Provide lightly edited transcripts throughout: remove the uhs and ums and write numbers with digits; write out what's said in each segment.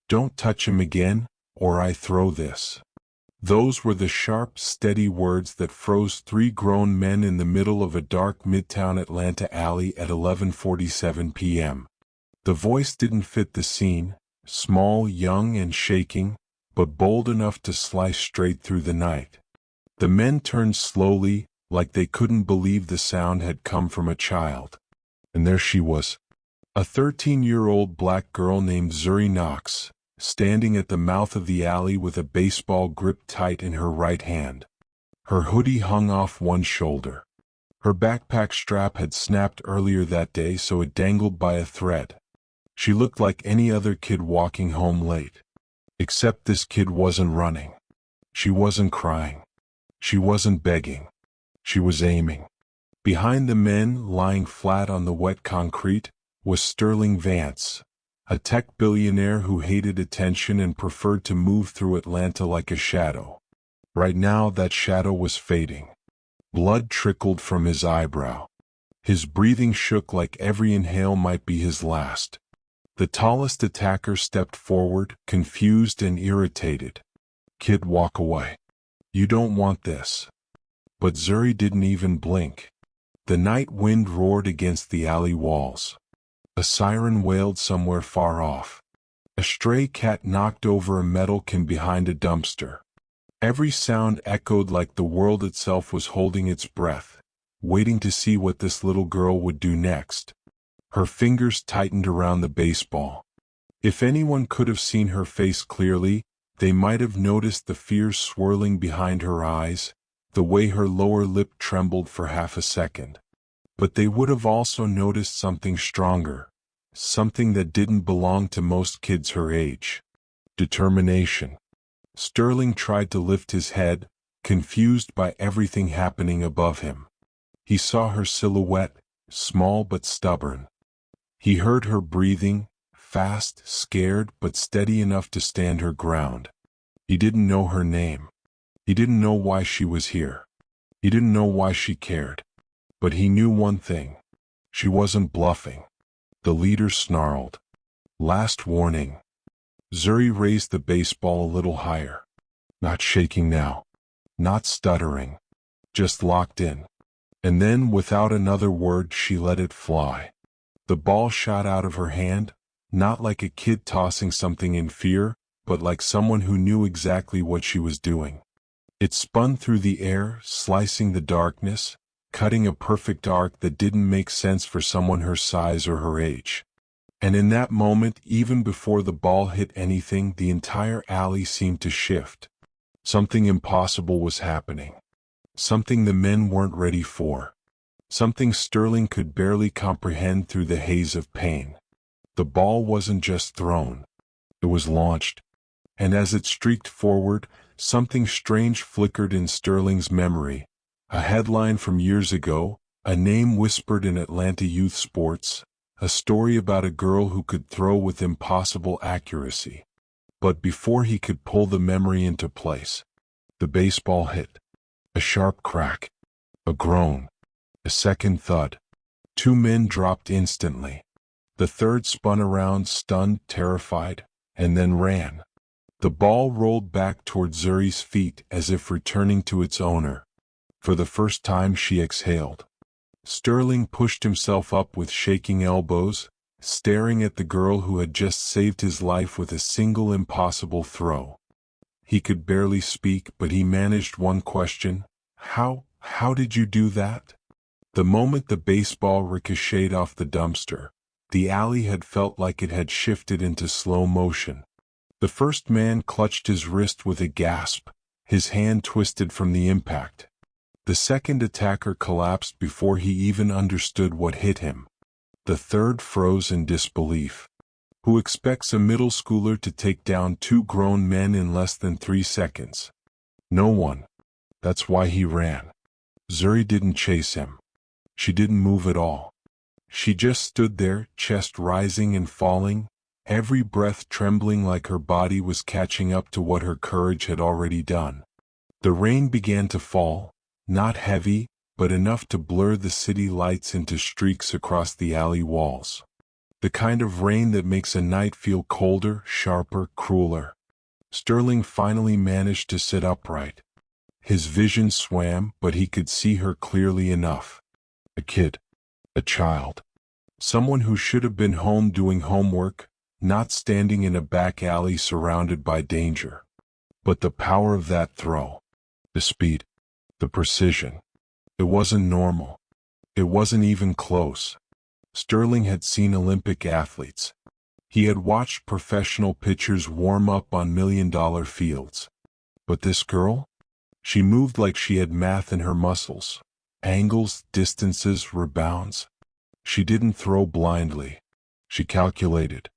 "Don't touch him again, or I throw this." Those were the sharp, steady words that froze three grown men in the middle of a dark Midtown Atlanta alley at 11:47 p.m. The voice didn't fit the scene, small, young, and shaking, but bold enough to slice straight through the night. The men turned slowly, like they couldn't believe the sound had come from a child. And there she was, a 13-year-old black girl named Zuri Knox, standing at the mouth of the alley with a baseball gripped tight in her right hand. Her hoodie hung off one shoulder. Her backpack strap had snapped earlier that day, so it dangled by a thread. She looked like any other kid walking home late. Except this kid wasn't running. She wasn't crying. She wasn't begging. She was aiming. Behind the men, lying flat on the wet concrete, was Sterling Vance, a tech billionaire who hated attention and preferred to move through Atlanta like a shadow. Right now, that shadow was fading. Blood trickled from his eyebrow. His breathing shook like every inhale might be his last. The tallest attacker stepped forward, confused and irritated. "Kid, walk away. You don't want this." But Zuri didn't even blink. The night wind roared against the alley walls. A siren wailed somewhere far off. A stray cat knocked over a metal can behind a dumpster. Every sound echoed like the world itself was holding its breath, waiting to see what this little girl would do next. Her fingers tightened around the baseball. If anyone could have seen her face clearly, they might have noticed the fear swirling behind her eyes, the way her lower lip trembled for half a second. But they would have also noticed something stronger, something that didn't belong to most kids her age. Determination. Sterling tried to lift his head, confused by everything happening above him. He saw her silhouette, small but stubborn. He heard her breathing, fast, scared, but steady enough to stand her ground. He didn't know her name. He didn't know why she was here. He didn't know why she cared. But he knew one thing. She wasn't bluffing. The leader snarled. "Last warning." Zuri raised the baseball a little higher. Not shaking now. Not stuttering. Just locked in. And then, without another word, she let it fly. The ball shot out of her hand, not like a kid tossing something in fear, but like someone who knew exactly what she was doing. It spun through the air, slicing the darkness, cutting a perfect arc that didn't make sense for someone her size or her age. And in that moment, even before the ball hit anything, the entire alley seemed to shift. Something impossible was happening. Something the men weren't ready for. Something Sterling could barely comprehend through the haze of pain. The ball wasn't just thrown. It was launched. And as it streaked forward, something strange flickered in Sterling's memory. A headline from years ago, a name whispered in Atlanta youth sports, a story about a girl who could throw with impossible accuracy. But before he could pull the memory into place, the baseball hit. A sharp crack. A groan. A second thud. Two men dropped instantly. The third spun around, stunned, terrified, and then ran. The ball rolled back toward Zuri's feet as if returning to its owner. For the first time she exhaled. Sterling pushed himself up with shaking elbows, staring at the girl who had just saved his life with a single impossible throw. He could barely speak, but he managed one question. How did you do that?" The moment the baseball ricocheted off the dumpster, the alley had felt like it had shifted into slow motion. The first man clutched his wrist with a gasp, his hand twisted from the impact. The second attacker collapsed before he even understood what hit him. The third froze in disbelief. Who expects a middle schooler to take down two grown men in less than 3 seconds? No one. That's why he ran. Zuri didn't chase him. She didn't move at all. She just stood there, chest rising and falling, every breath trembling like her body was catching up to what her courage had already done. The rain began to fall, not heavy, but enough to blur the city lights into streaks across the alley walls. The kind of rain that makes a night feel colder, sharper, crueler. Sterling finally managed to sit upright. His vision swam, but he could see her clearly enough. A kid. A child. Someone who should have been home doing homework, not standing in a back alley surrounded by danger. But the power of that throw. The speed. The precision. It wasn't normal. It wasn't even close. Sterling had seen Olympic athletes. He had watched professional pitchers warm up on million-dollar fields. But this girl? She moved like she had math in her muscles. Angles, distances, rebounds. She didn't throw blindly. She calculated.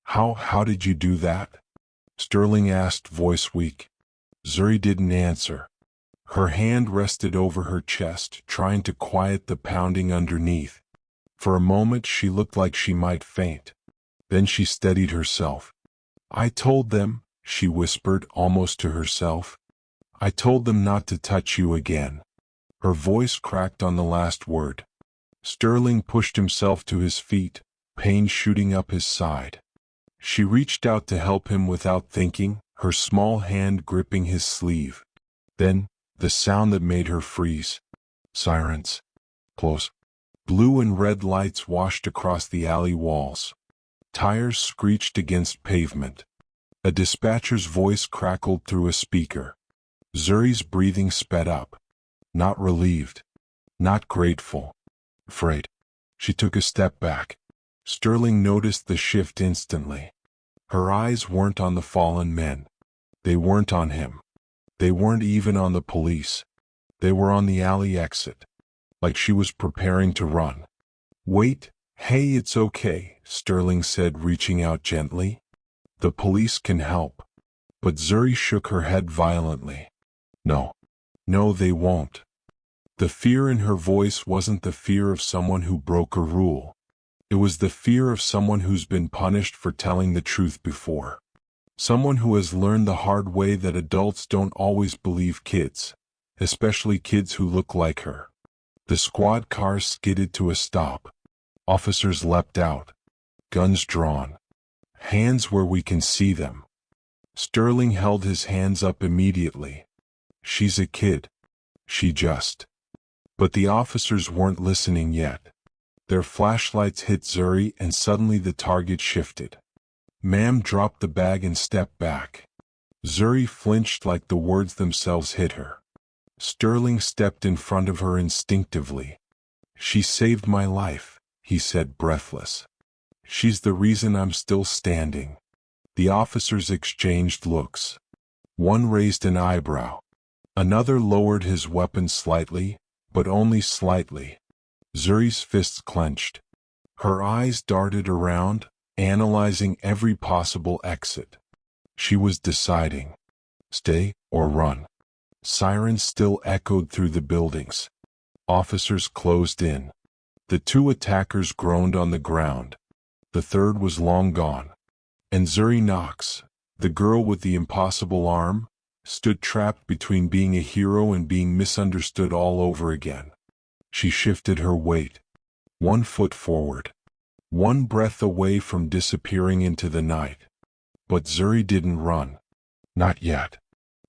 How did you do that? Sterling asked, voice weak. Zuri didn't answer. Her hand rested over her chest, trying to quiet the pounding underneath. For a moment she looked like she might faint. Then she steadied herself. I told them, she whispered almost to herself. I told them not to touch you again. Her voice cracked on the last word. Sterling pushed himself to his feet, pain shooting up his side. She reached out to help him without thinking, her small hand gripping his sleeve. Then, the sound that made her freeze. Sirens. Close. Blue and red lights washed across the alley walls. Tires screeched against pavement. A dispatcher's voice crackled through a speaker. Zuri's breathing sped up. Not relieved. Not grateful. Afraid. She took a step back. Sterling noticed the shift instantly. Her eyes weren't on the fallen men. They weren't on him. They weren't even on the police. They were on the alley exit. Like she was preparing to run. Wait, hey, it's okay, Sterling said, reaching out gently. The police can help. But Zuri shook her head violently. No. No, they won't. The fear in her voice wasn't the fear of someone who broke a rule. It was the fear of someone who's been punished for telling the truth before. Someone who has learned the hard way that adults don't always believe kids, especially kids who look like her. The squad car skidded to a stop. Officers leapt out. Guns drawn. Hands where we can see them. Sterling held his hands up immediately. She's a kid. She just. But the officers weren't listening yet. Their flashlights hit Zuri and suddenly the target shifted. Ma'am dropped the bag and stepped back. Zuri flinched like the words themselves hit her. Sterling stepped in front of her instinctively. She saved my life, he said, breathless. She's the reason I'm still standing. The officers exchanged looks. One raised an eyebrow. Another lowered his weapon slightly, but only slightly. Zuri's fists clenched. Her eyes darted around, analyzing every possible exit. She was deciding. Stay or run. Sirens still echoed through the buildings. Officers closed in. The two attackers groaned on the ground. The third was long gone. And Zuri Knox, the girl with the impossible arm, stood trapped between being a hero and being misunderstood all over again. She shifted her weight. 1 foot forward. 1 breath away from disappearing into the night. But Zuri didn't run. Not yet.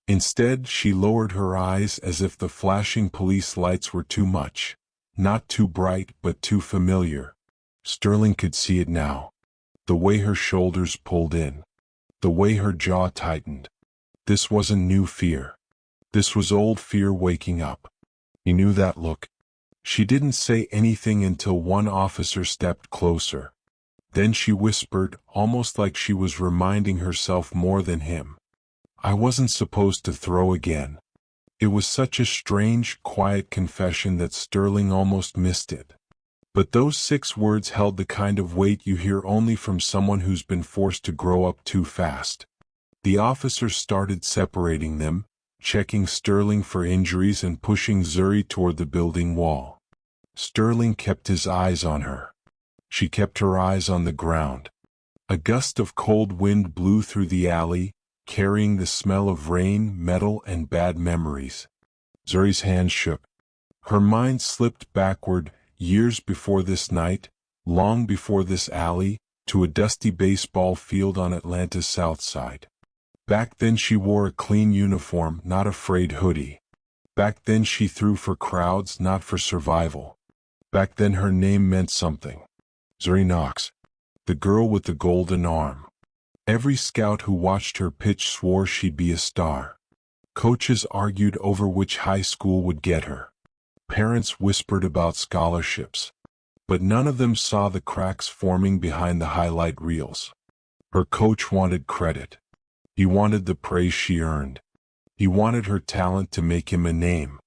Instead, she lowered her eyes as if the flashing police lights were too much. Not too bright, but too familiar. Sterling could see it now. The way her shoulders pulled in. The way her jaw tightened. This wasn't new fear. This was old fear waking up. He knew that look. She didn't say anything until one officer stepped closer. Then she whispered, almost like she was reminding herself more than him. I wasn't supposed to throw again. It was such a strange, quiet confession that Sterling almost missed it. But those 6 words held the kind of weight you hear only from someone who's been forced to grow up too fast. The officers started separating them, checking Sterling for injuries and pushing Zuri toward the building wall. Sterling kept his eyes on her. She kept her eyes on the ground. A gust of cold wind blew through the alley, carrying the smell of rain, metal, and bad memories. Zuri's hand shook. Her mind slipped backward, years before this night, long before this alley, to a dusty baseball field on Atlanta's south side. Back then she wore a clean uniform, not a frayed hoodie. Back then she threw for crowds, not for survival. Back then her name meant something. Zuri Knox, the girl with the golden arm. Every scout who watched her pitch swore she'd be a star. Coaches argued over which high school would get her. Parents whispered about scholarships. But none of them saw the cracks forming behind the highlight reels. Her coach wanted credit. He wanted the praise she earned. He wanted her talent to make him a name.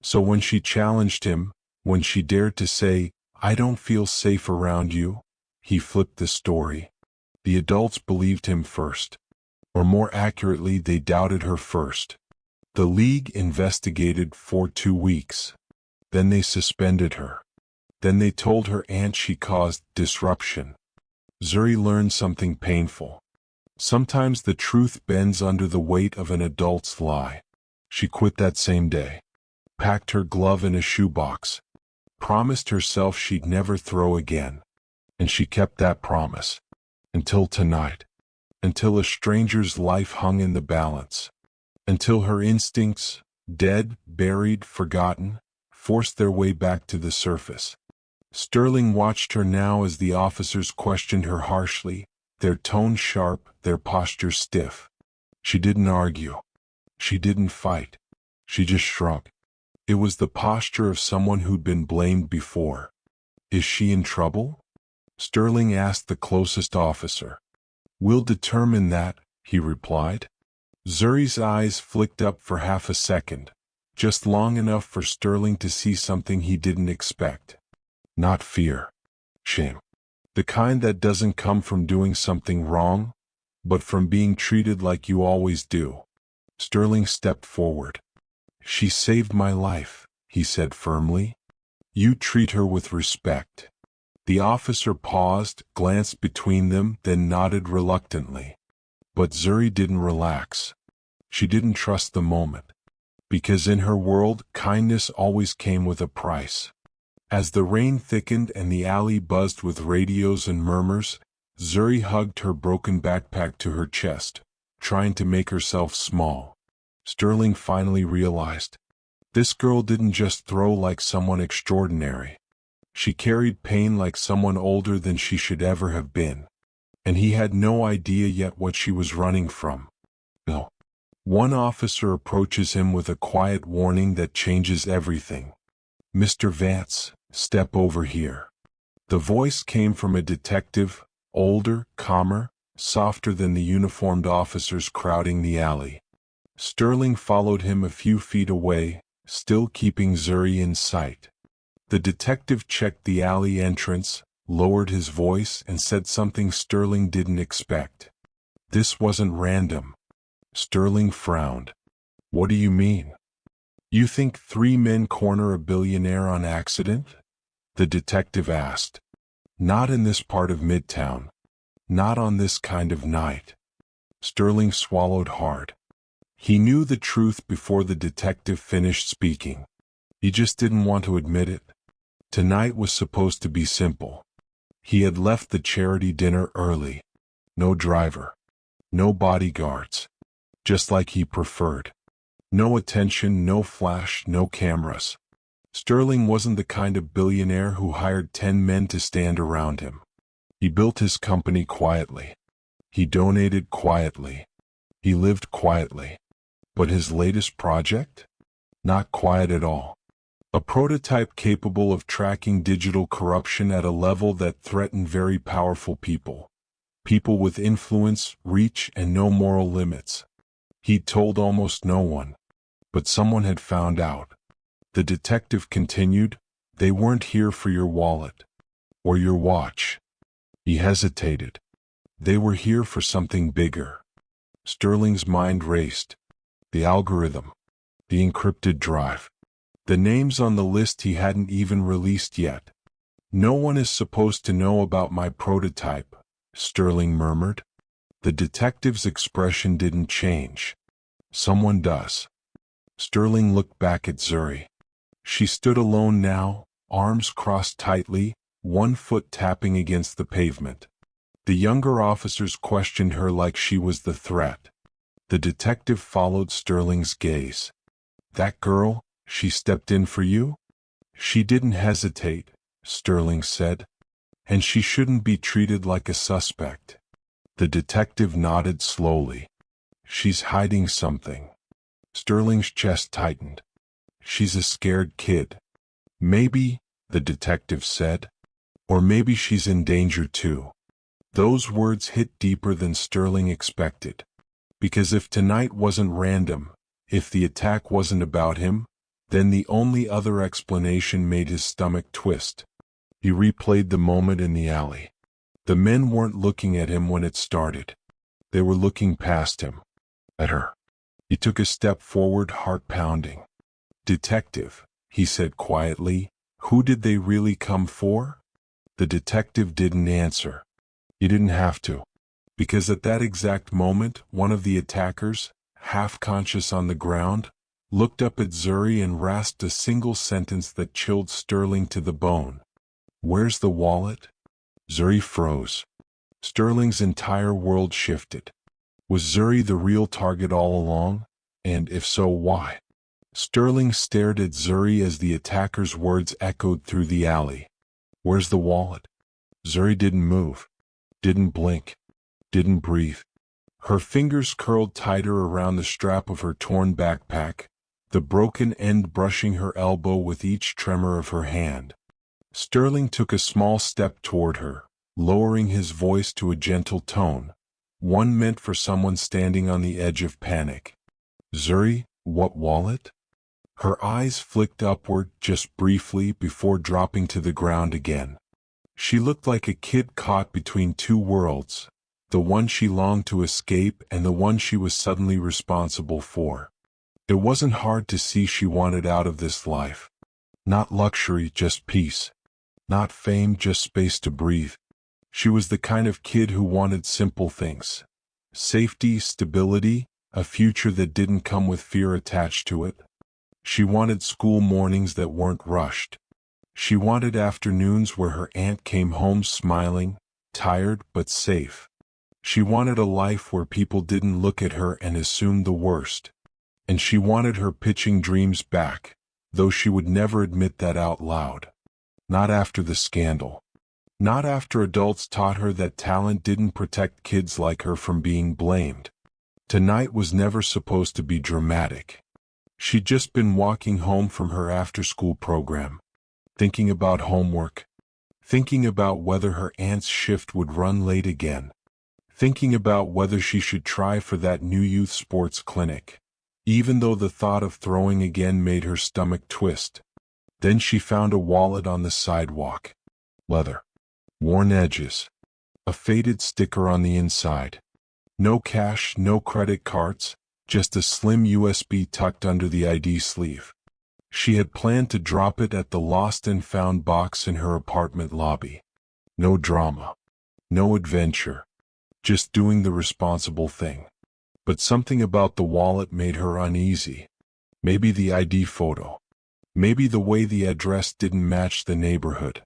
So when she challenged him, when she dared to say, "I don't feel safe around you," he flipped the story. The adults believed him first. Or more accurately, they doubted her first. The league investigated for 2 weeks. Then they suspended her. Then they told her aunt she caused disruption. Zuri learned something painful. Sometimes the truth bends under the weight of an adult's lie. She quit that same day. Packed her glove in a shoebox. Promised herself she'd never throw again. And she kept that promise. Until tonight. Until a stranger's life hung in the balance. Until her instincts, dead, buried, forgotten, forced their way back to the surface. Sterling watched her now as the officers questioned her harshly, their tone sharp, their posture stiff. She didn't argue. She didn't fight. She just shrugged. It was the posture of someone who'd been blamed before. "Is she in trouble?" Sterling asked the closest officer. "We'll determine that," he replied. Zuri's eyes flicked up for half a second, just long enough for Sterling to see something he didn't expect. Not fear. Shame. The kind that doesn't come from doing something wrong, but from being treated like you always do. Sterling stepped forward. "She saved my life," he said firmly. "You treat her with respect." The officer paused, glanced between them, then nodded reluctantly. But Zuri didn't relax. She didn't trust the moment. Because in her world, kindness always came with a price. As the rain thickened and the alley buzzed with radios and murmurs, Zuri hugged her broken backpack to her chest, trying to make herself small. Sterling finally realized. This girl didn't just throw like someone extraordinary. She carried pain like someone older than she should ever have been. And he had no idea yet what she was running from. No. One officer approaches him with a quiet warning that changes everything. "Mr. Vance, step over here." The voice came from a detective, older, calmer, softer than the uniformed officers crowding the alley. Sterling followed him a few feet away, still keeping Zuri in sight. The detective checked the alley entrance, lowered his voice, and said something Sterling didn't expect. "This wasn't random." Sterling frowned. "What do you mean?" "You think 3 men corner a billionaire on accident?" the detective asked. "Not in this part of Midtown. Not on this kind of night." Sterling swallowed hard. He knew the truth before the detective finished speaking. He just didn't want to admit it. Tonight was supposed to be simple. He had left the charity dinner early. No driver. No bodyguards. Just like he preferred. No attention, no flash, no cameras. Sterling wasn't the kind of billionaire who hired 10 men to stand around him. He built his company quietly. He donated quietly. He lived quietly. But his latest project? Not quiet at all. A prototype capable of tracking digital corruption at a level that threatened very powerful people. People with influence, reach, and no moral limits. He'd told almost no one. But someone had found out. The detective continued, "They weren't here for your wallet. Or your watch." He hesitated. "They were here for something bigger." Sterling's mind raced. The algorithm. The encrypted drive. The names on the list he hadn't even released yet. "No one is supposed to know about my prototype," Sterling murmured. The detective's expression didn't change. "Someone does." Sterling looked back at Zuri. She stood alone now, arms crossed tightly, one foot tapping against the pavement. The younger officers questioned her like she was the threat. The detective followed Sterling's gaze. "That girl, she stepped in for you?" "She didn't hesitate," Sterling said. "And she shouldn't be treated like a suspect." The detective nodded slowly. "She's hiding something." Sterling's chest tightened. "She's a scared kid." "Maybe," the detective said. "Or maybe she's in danger too." Those words hit deeper than Sterling expected. Because if tonight wasn't random, if the attack wasn't about him, then the only other explanation made his stomach twist. He replayed the moment in the alley. The men weren't looking at him when it started. They were looking past him. At her. He took a step forward, heart pounding. "Detective," he said quietly, "who did they really come for?" The detective didn't answer. He didn't have to. Because at that exact moment, one of the attackers, half conscious on the ground, looked up at Zuri and rasped a single sentence that chilled Sterling to the bone. "Where's the wallet?" Zuri froze. Sterling's entire world shifted. Was Zuri the real target all along? And if so, why? Sterling stared at Zuri as the attacker's words echoed through the alley. "Where's the wallet?" Zuri didn't move. Didn't blink. Didn't breathe. Her fingers curled tighter around the strap of her torn backpack, the broken end brushing her elbow with each tremor of her hand. Sterling took a small step toward her, lowering his voice to a gentle tone, one meant for someone standing on the edge of panic. "Zuri, what wallet?" Her eyes flicked upward just briefly before dropping to the ground again. She looked like a kid caught between two worlds, the one she longed to escape and the one she was suddenly responsible for. It wasn't hard to see she wanted out of this life. Not luxury, just peace. Not fame, just space to breathe. She was the kind of kid who wanted simple things. Safety, stability, a future that didn't come with fear attached to it. She wanted school mornings that weren't rushed. She wanted afternoons where her aunt came home smiling, tired but safe. She wanted a life where people didn't look at her and assume the worst. And she wanted her pitching dreams back, though she would never admit that out loud. Not after the scandal. Not after adults taught her that talent didn't protect kids like her from being blamed. Tonight was never supposed to be dramatic. She'd just been walking home from her after-school program, thinking about homework, thinking about whether her aunt's shift would run late again, thinking about whether she should try for that new youth sports clinic, even though the thought of throwing again made her stomach twist. Then she found a wallet on the sidewalk. Leather. Worn edges. A faded sticker on the inside. No cash, no credit cards, just a slim USB tucked under the ID sleeve. She had planned to drop it at the lost and found box in her apartment lobby. No drama. No adventure. Just doing the responsible thing. But something about the wallet made her uneasy. Maybe the ID photo. Maybe the way the address didn't match the neighborhood.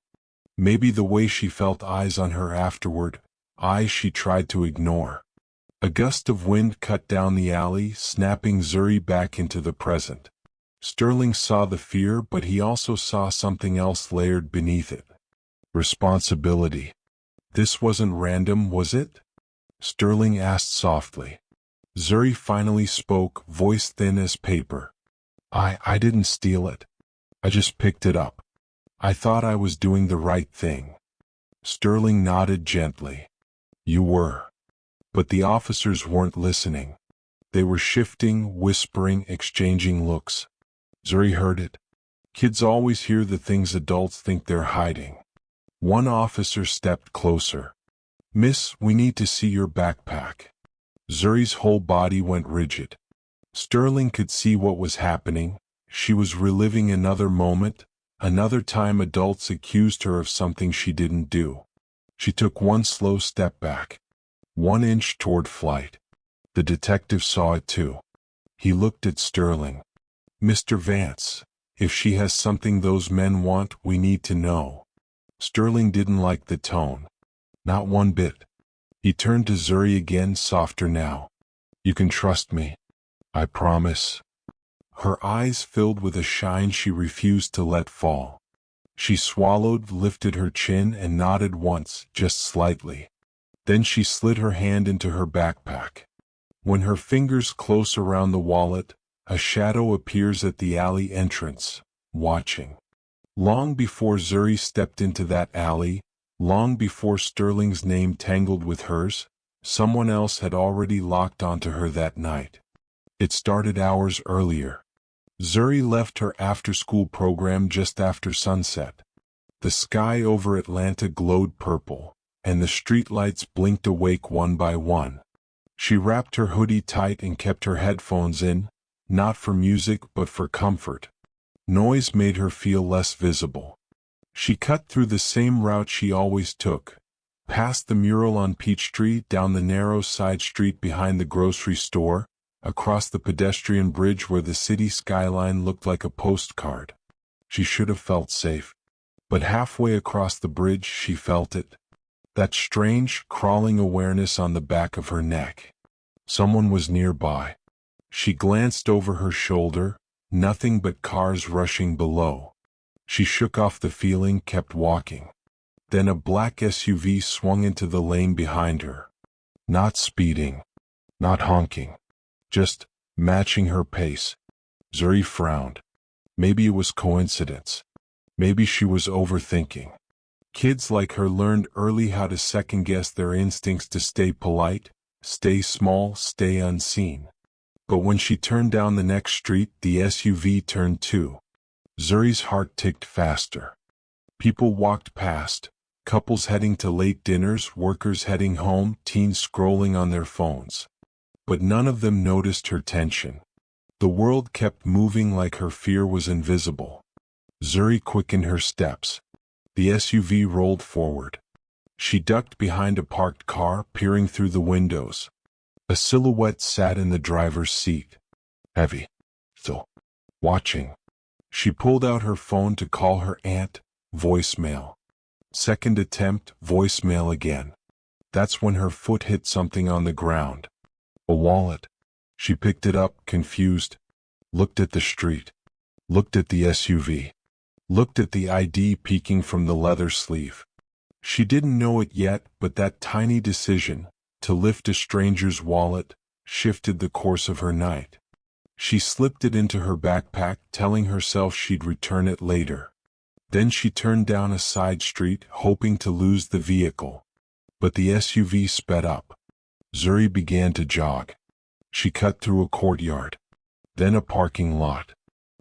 Maybe the way she felt eyes on her afterward, eyes she tried to ignore. A gust of wind cut down the alley, snapping Zuri back into the present. Sterling saw the fear, but he also saw something else layered beneath it. Responsibility. This wasn't random, was it? Sterling asked softly. Zuri finally spoke, voice thin as paper. I didn't steal it. I just picked it up. I thought I was doing the right thing." Sterling nodded gently. "You were." But the officers weren't listening. They were shifting, whispering, exchanging looks. Zuri heard it. Kids always hear the things adults think they're hiding. One officer stepped closer. "Miss, we need to see your backpack." Zuri's whole body went rigid. Sterling could see what was happening. She was reliving another moment, another time adults accused her of something she didn't do. She took one slow step back. 1 inch toward flight. The detective saw it too. He looked at Sterling. "Mr. Vance, if she has something those men want, we need to know." Sterling didn't like the tone. Not one bit. He turned to Zuri again, softer now. You can trust me. I promise. Her eyes filled with a shine she refused to let fall. She swallowed, lifted her chin, and nodded once, just slightly. Then she slid her hand into her backpack. When her fingers close around the wallet, a shadow appears at the alley entrance, watching. Long before Zuri stepped into that alley, long before Sterling's name tangled with hers, someone else had already locked onto her that night. It started hours earlier. Zuri left her after-school program just after sunset. The sky over Atlanta glowed purple, and the streetlights blinked awake one by one. She wrapped her hoodie tight and kept her headphones in, not for music but for comfort. Noise made her feel less visible. She cut through the same route she always took, past the mural on Peachtree, down the narrow side street behind the grocery store, across the pedestrian bridge where the city skyline looked like a postcard. She should have felt safe. But halfway across the bridge she felt it. That strange, crawling awareness on the back of her neck. Someone was nearby. She glanced over her shoulder, nothing but cars rushing below. She shook off the feeling, kept walking. Then a black SUV swung into the lane behind her. Not speeding. Not honking. Just matching her pace. Zuri frowned. Maybe it was coincidence. Maybe she was overthinking. Kids like her learned early how to second-guess their instincts to stay polite, stay small, stay unseen. But when she turned down the next street, the SUV turned too. Zuri's heart ticked faster. People walked past, couples heading to late dinners, workers heading home, teens scrolling on their phones. But none of them noticed her tension. The world kept moving like her fear was invisible. Zuri quickened her steps. The SUV rolled forward. She ducked behind a parked car, peering through the windows. A silhouette sat in the driver's seat. Heavy. Still. Watching. She pulled out her phone to call her aunt. Voicemail. Second attempt, voicemail again. That's when her foot hit something on the ground. A wallet. She picked it up, confused. Looked at the street. Looked at the SUV. Looked at the ID peeking from the leather sleeve. She didn't know it yet, but that tiny decision, to lift a stranger's wallet, shifted the course of her night. She slipped it into her backpack, telling herself she'd return it later. Then she turned down a side street, hoping to lose the vehicle. But the SUV sped up. Zuri began to jog. She cut through a courtyard. Then a parking lot.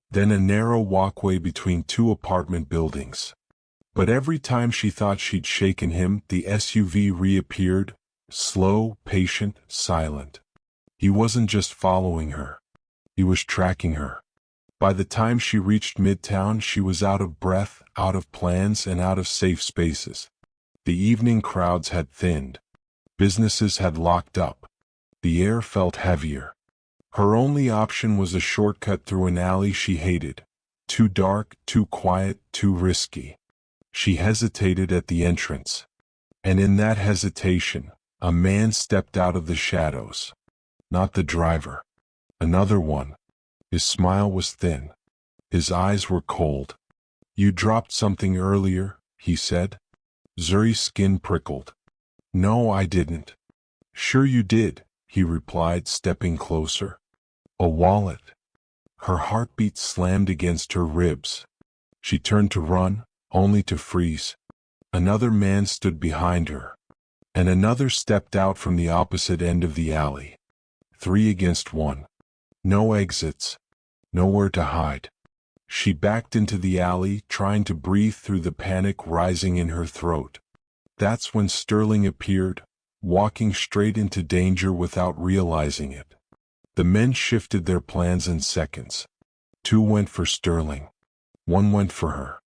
Then a narrow walkway between two apartment buildings. But every time she thought she'd shaken him, the SUV reappeared, slow, patient, silent. He wasn't just following her. He was tracking her. By the time she reached Midtown, she was out of breath, out of plans, and out of safe spaces. The evening crowds had thinned. Businesses had locked up. The air felt heavier. Her only option was a shortcut through an alley she hated. Too dark, too quiet, too risky. She hesitated at the entrance. And in that hesitation, a man stepped out of the shadows. Not the driver. Another one. His smile was thin. His eyes were cold. You dropped something earlier, he said. Zuri's skin prickled. No, I didn't. Sure you did, he replied, stepping closer. A wallet. Her heartbeat slammed against her ribs. She turned to run, only to freeze. Another man stood behind her. And another stepped out from the opposite end of the alley. 3 against 1. No exits. Nowhere to hide. She backed into the alley, trying to breathe through the panic rising in her throat. That's when Sterling appeared, walking straight into danger without realizing it. The men shifted their plans in seconds. 2 went for Sterling. 1 went for her.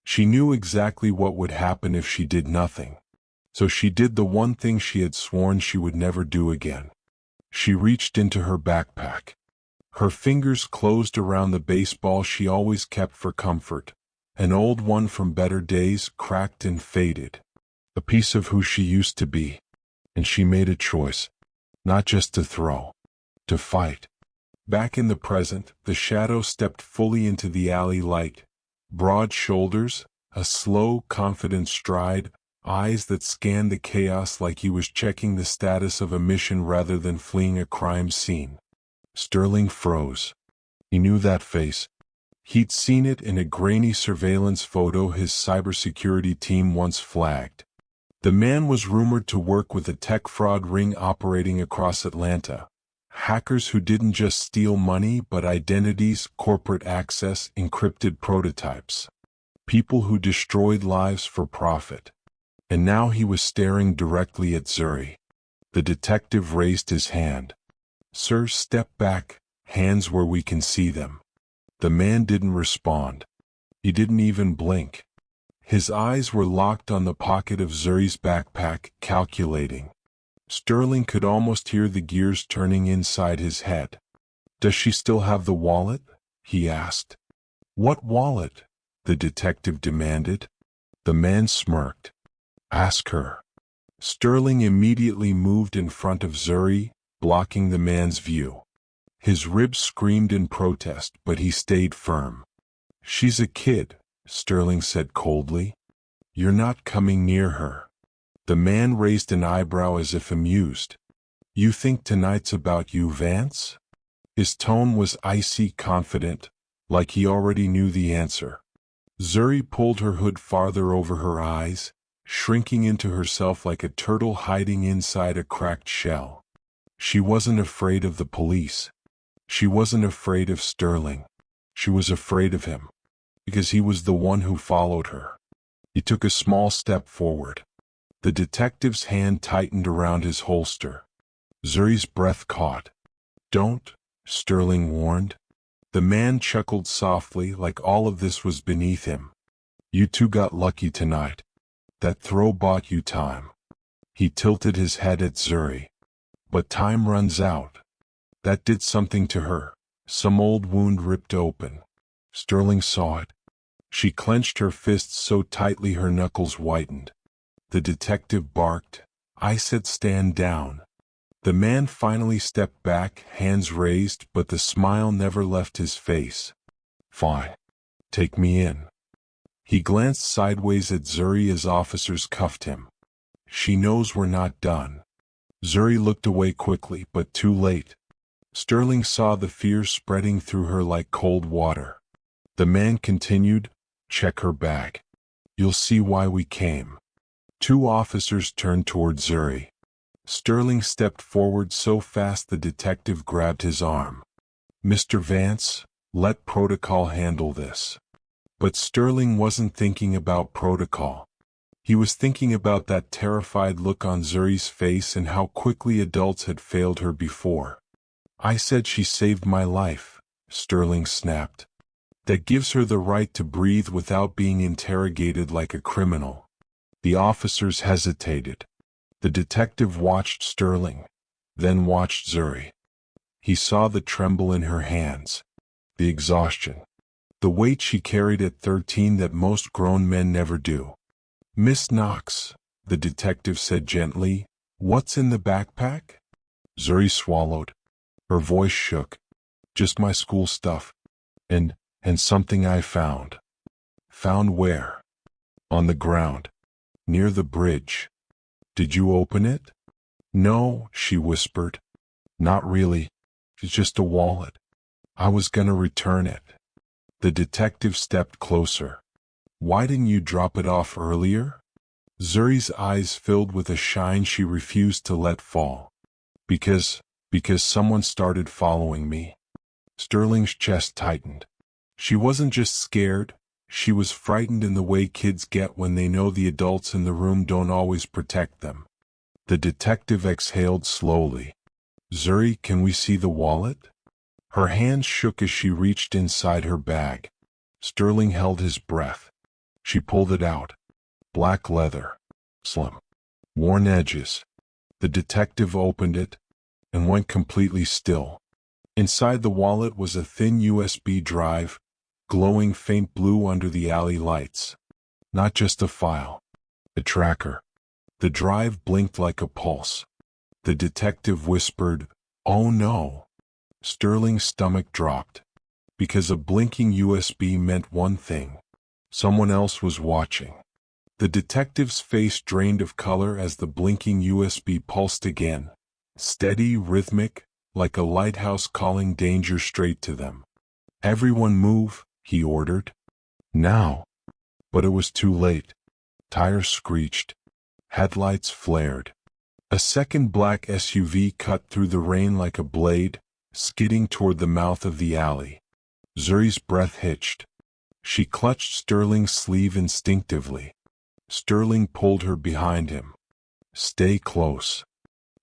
She knew exactly what would happen if she did nothing. So she did the one thing she had sworn she would never do again. She reached into her backpack. Her fingers closed around the baseball she always kept for comfort, An old one from better days, cracked and faded. A piece of who she used to be. And she made a choice. Not just to throw. To fight. Back in the present, the shadow stepped fully into the alley light. Broad shoulders, a slow, confident stride, eyes that scanned the chaos like he was checking the status of a mission rather than fleeing a crime scene. Sterling froze. He knew that face. He'd seen it in a grainy surveillance photo his cybersecurity team once flagged. The man was rumored to work with a tech fraud ring operating across Atlanta. Hackers who didn't just steal money but identities, corporate access, encrypted prototypes. People who destroyed lives for profit. And now he was staring directly at Zuri. The detective raised his hand. "Sir, step back, hands where we can see them." The man didn't respond. He didn't even blink. His eyes were locked on the pocket of Zuri's backpack, calculating. Sterling could almost hear the gears turning inside his head. "Does she still have the wallet?" he asked. "What wallet?" the detective demanded. The man smirked. "Ask her." Sterling immediately moved in front of Zuri, blocking the man's view. His ribs screamed in protest, but he stayed firm. "She's a kid," Sterling said coldly. "You're not coming near her." The man raised an eyebrow as if amused. "You think tonight's about you, Vance?" His tone was icy confident, like he already knew the answer. Zuri pulled her hood farther over her eyes, shrinking into herself like a turtle hiding inside a cracked shell. She wasn't afraid of the police. She wasn't afraid of Sterling. She was afraid of him, because he was the one who followed her. He took a small step forward. The detective's hand tightened around his holster. Zuri's breath caught. "Don't," Sterling warned. The man chuckled softly, like all of this was beneath him. "You two got lucky tonight. That throw bought you time." He tilted his head at Zuri. "But time runs out." That did something to her. Some old wound ripped open. Sterling saw it. She clenched her fists so tightly her knuckles whitened. The detective barked. "I said stand down." The man finally stepped back, hands raised, but the smile never left his face. "Fine. Take me in." He glanced sideways at Zuri as officers cuffed him. "She knows we're not done." Zuri looked away quickly, but too late. Sterling saw the fear spreading through her like cold water. The man continued, "Check her bag. You'll see why we came." Two officers turned toward Zuri. Sterling stepped forward so fast the detective grabbed his arm. "Mr. Vance, let protocol handle this." But Sterling wasn't thinking about protocol. He was thinking about that terrified look on Zuri's face and how quickly adults had failed her before. "I said she saved my life," Sterling snapped. "That gives her the right to breathe without being interrogated like a criminal." The officers hesitated. The detective watched Sterling, then watched Zuri. He saw the tremble in her hands, the exhaustion, the weight she carried at 13 that most grown men never do. "Miss Knox," the detective said gently, "what's in the backpack?" Zuri swallowed. Her voice shook. "Just my school stuff. And something I found." "Found where?" "On the ground. Near the bridge." "Did you open it?" "No," she whispered. "Not really. It's just a wallet. I was gonna return it." The detective stepped closer. "Why didn't you drop it off earlier?" Zuri's eyes filled with a shine she refused to let fall. Because someone started following me." Sterling's chest tightened. She wasn't just scared, she was frightened in the way kids get when they know the adults in the room don't always protect them. The detective exhaled slowly. "Zuri, can we see the wallet?" Her hands shook as she reached inside her bag. Sterling held his breath. She pulled it out. Black leather. Slim. Worn edges. The detective opened it and went completely still. Inside the wallet was a thin USB drive, glowing faint blue under the alley lights. Not just a file. A tracker. The drive blinked like a pulse. The detective whispered, "Oh no." Sterling's stomach dropped. Because a blinking USB meant one thing. Someone else was watching. The detective's face drained of color as the blinking USB pulsed again. Steady, rhythmic, like a lighthouse calling danger straight to them. "Everyone move," he ordered. "Now." But it was too late. Tires screeched. Headlights flared. A second black SUV cut through the rain like a blade, skidding toward the mouth of the alley. Zuri's breath hitched. She clutched Sterling's sleeve instinctively. Sterling pulled her behind him. "Stay close."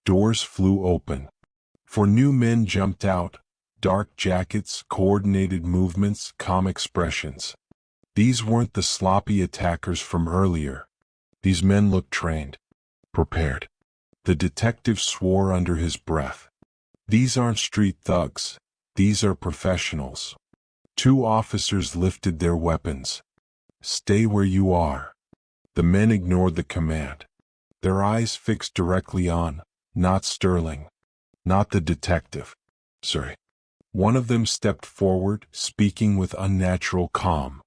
Doors flew open. 4 new men jumped out, dark jackets, coordinated movements, calm expressions. These weren't the sloppy attackers from earlier. These men looked trained, prepared. The detective swore under his breath. "These aren't street thugs. These are professionals." 2 officers lifted their weapons. "Stay where you are." The men ignored the command. Their eyes fixed directly on, not Sterling, not the detective. Sorry. One of them stepped forward, speaking with unnatural calm.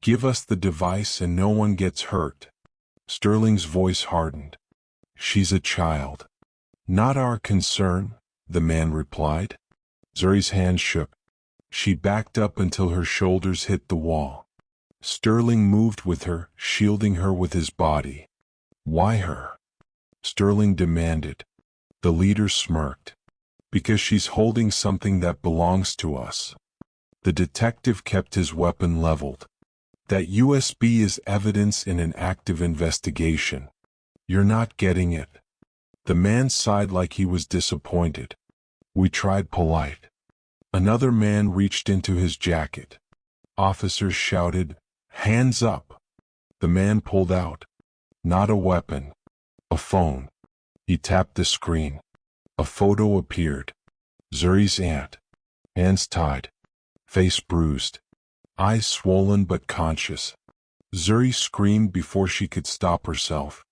"Give us the device and no one gets hurt." Sterling's voice hardened. "She's a child." "Not our concern," the man replied. Zuri's hand shook. She backed up until her shoulders hit the wall. Sterling moved with her, shielding her with his body. "Why her?" Sterling demanded. The leader smirked. "Because she's holding something that belongs to us." The detective kept his weapon leveled. "That USB is evidence in an active investigation. You're not getting it." The man sighed like he was disappointed. "We tried polite." Another man reached into his jacket. Officers shouted, "Hands up!" The man pulled out. Not a weapon. A phone. He tapped the screen. A photo appeared. Zuri's aunt. Hands tied. Face bruised. Eyes swollen but conscious. Zuri screamed before she could stop herself.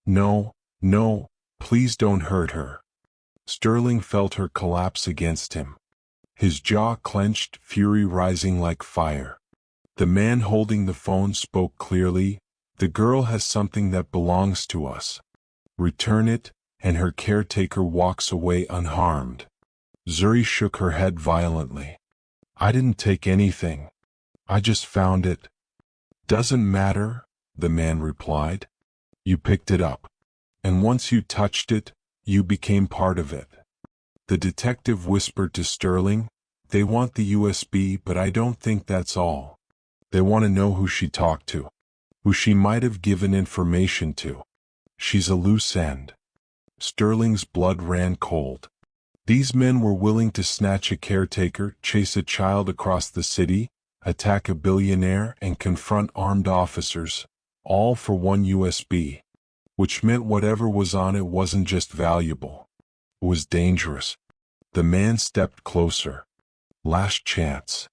"No, no, please don't hurt her." Sterling felt her collapse against him. His jaw clenched, fury rising like fire. The man holding the phone spoke clearly. "The girl has something that belongs to us. Return it, and her caretaker walks away unharmed." Zuri shook her head violently. "I didn't take anything. I just found it." "Doesn't matter," the man replied. "You picked it up. And once you touched it, you became part of it." The detective whispered to Sterling, "They want the USB, but I don't think that's all. They want to know who she talked to. Who she might have given information to. She's a loose end." Sterling's blood ran cold. These men were willing to snatch a caretaker, chase a child across the city, attack a billionaire, and confront armed officers, all for one USB. Which meant whatever was on it wasn't just valuable. It was dangerous. The man stepped closer. Last chance.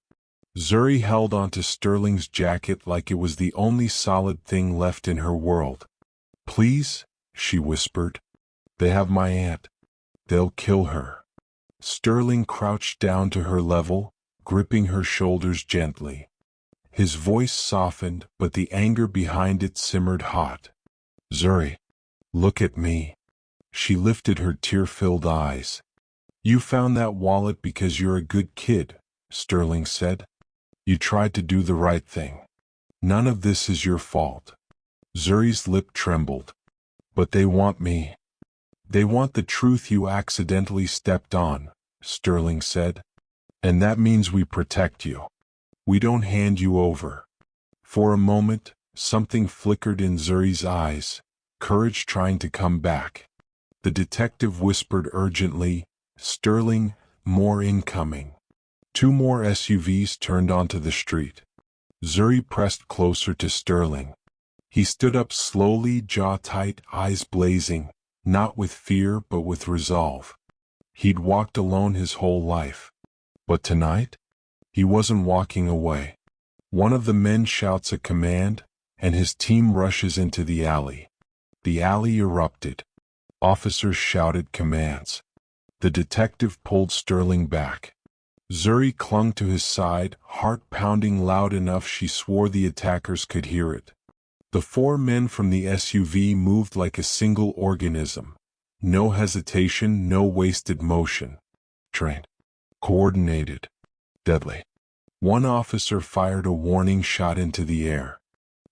Zuri held onto Sterling's jacket like it was the only solid thing left in her world. "Please," she whispered. "They have my aunt. They'll kill her." Sterling crouched down to her level, gripping her shoulders gently. His voice softened, but the anger behind it simmered hot. "Zuri, look at me." She lifted her tear-filled eyes. "You found that wallet because you're a good kid," Sterling said. "You tried to do the right thing. None of this is your fault." Zuri's lip trembled. "But they want me. They want the truth you accidentally stepped on," Sterling said. "And that means we protect you. We don't hand you over." For a moment, something flickered in Zuri's eyes, courage trying to come back. The detective whispered urgently, "Sterling, more incoming." 2 more SUVs turned onto the street. Zuri pressed closer to Sterling. He stood up slowly, jaw tight, eyes blazing, not with fear but with resolve. He'd walked alone his whole life. But tonight? He wasn't walking away. One of the men shouts a command, and his team rushes into the alley. The alley erupted. Officers shouted commands. The detective pulled Sterling back. Zuri clung to his side, heart pounding loud enough she swore the attackers could hear it. The four men from the SUV moved like a single organism. No hesitation, no wasted motion. Trained. Coordinated. Deadly. One officer fired a warning shot into the air.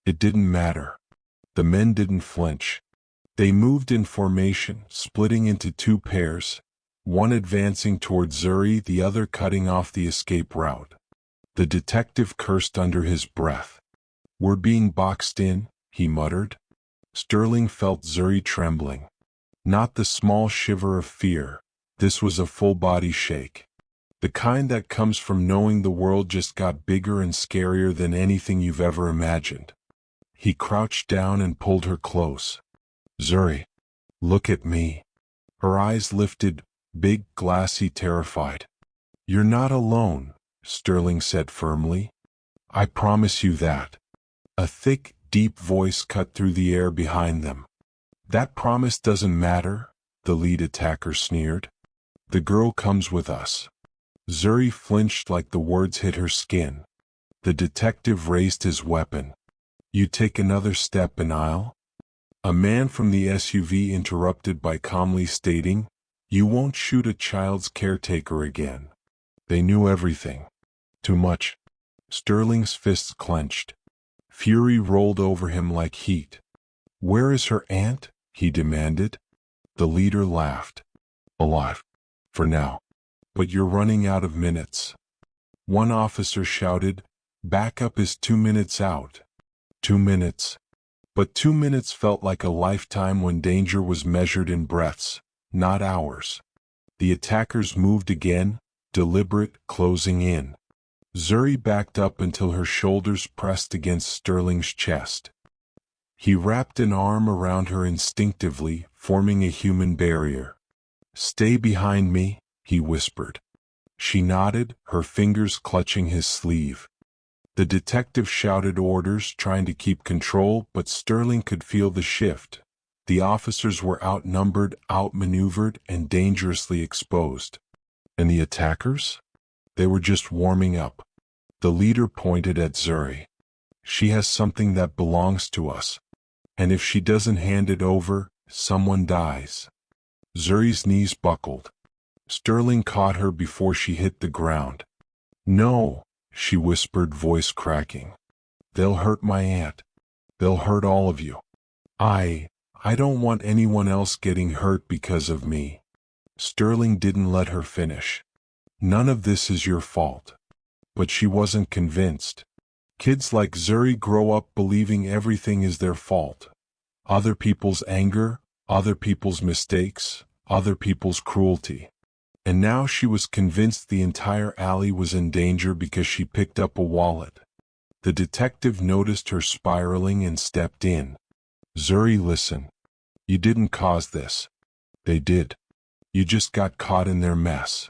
It didn't matter. The men didn't flinch. They moved in formation, splitting into two pairs, one advancing toward Zuri, the other cutting off the escape route. The detective cursed under his breath. "We're being boxed in," he muttered. Sterling felt Zuri trembling. Not the small shiver of fear. This was a full-body shake. The kind that comes from knowing the world just got bigger and scarier than anything you've ever imagined. He crouched down and pulled her close. "Zuri, look at me." Her eyes lifted, big, glassy, terrified. "You're not alone," Sterling said firmly. "I promise you that." A thick, deep voice cut through the air behind them. "That promise doesn't matter," the lead attacker sneered. "The girl comes with us." Zuri flinched like the words hit her skin. The detective raised his weapon. "You take another step and I'll—" A man from the SUV interrupted by calmly stating, "You won't shoot a child's caretaker again." They knew everything. Too much. Sterling's fists clenched. Fury rolled over him like heat. "Where is her aunt?" he demanded. The leader laughed. "Alive. For now. But you're running out of minutes." One officer shouted, "Backup is 2 minutes out." 2 minutes. But 2 minutes felt like a lifetime when danger was measured in breaths, not hours. The attackers moved again, deliberate, closing in. Zuri backed up until her shoulders pressed against Sterling's chest. He wrapped an arm around her instinctively, forming a human barrier. "Stay behind me," he whispered. She nodded, her fingers clutching his sleeve. The detective shouted orders, trying to keep control, but Sterling could feel the shift. The officers were outnumbered, outmaneuvered, and dangerously exposed. And the attackers? They were just warming up. The leader pointed at Zuri. "She has something that belongs to us. And if she doesn't hand it over, someone dies." Zuri's knees buckled. Sterling caught her before she hit the ground. "No," she whispered, voice cracking. "They'll hurt my aunt. They'll hurt all of you. I don't want anyone else getting hurt because of me." Sterling didn't let her finish. "None of this is your fault." But she wasn't convinced. Kids like Zuri grow up believing everything is their fault. Other people's anger, other people's mistakes, other people's cruelty. And now she was convinced the entire alley was in danger because she picked up a wallet. The detective noticed her spiraling and stepped in. "Zuri, listen. You didn't cause this. They did. You just got caught in their mess."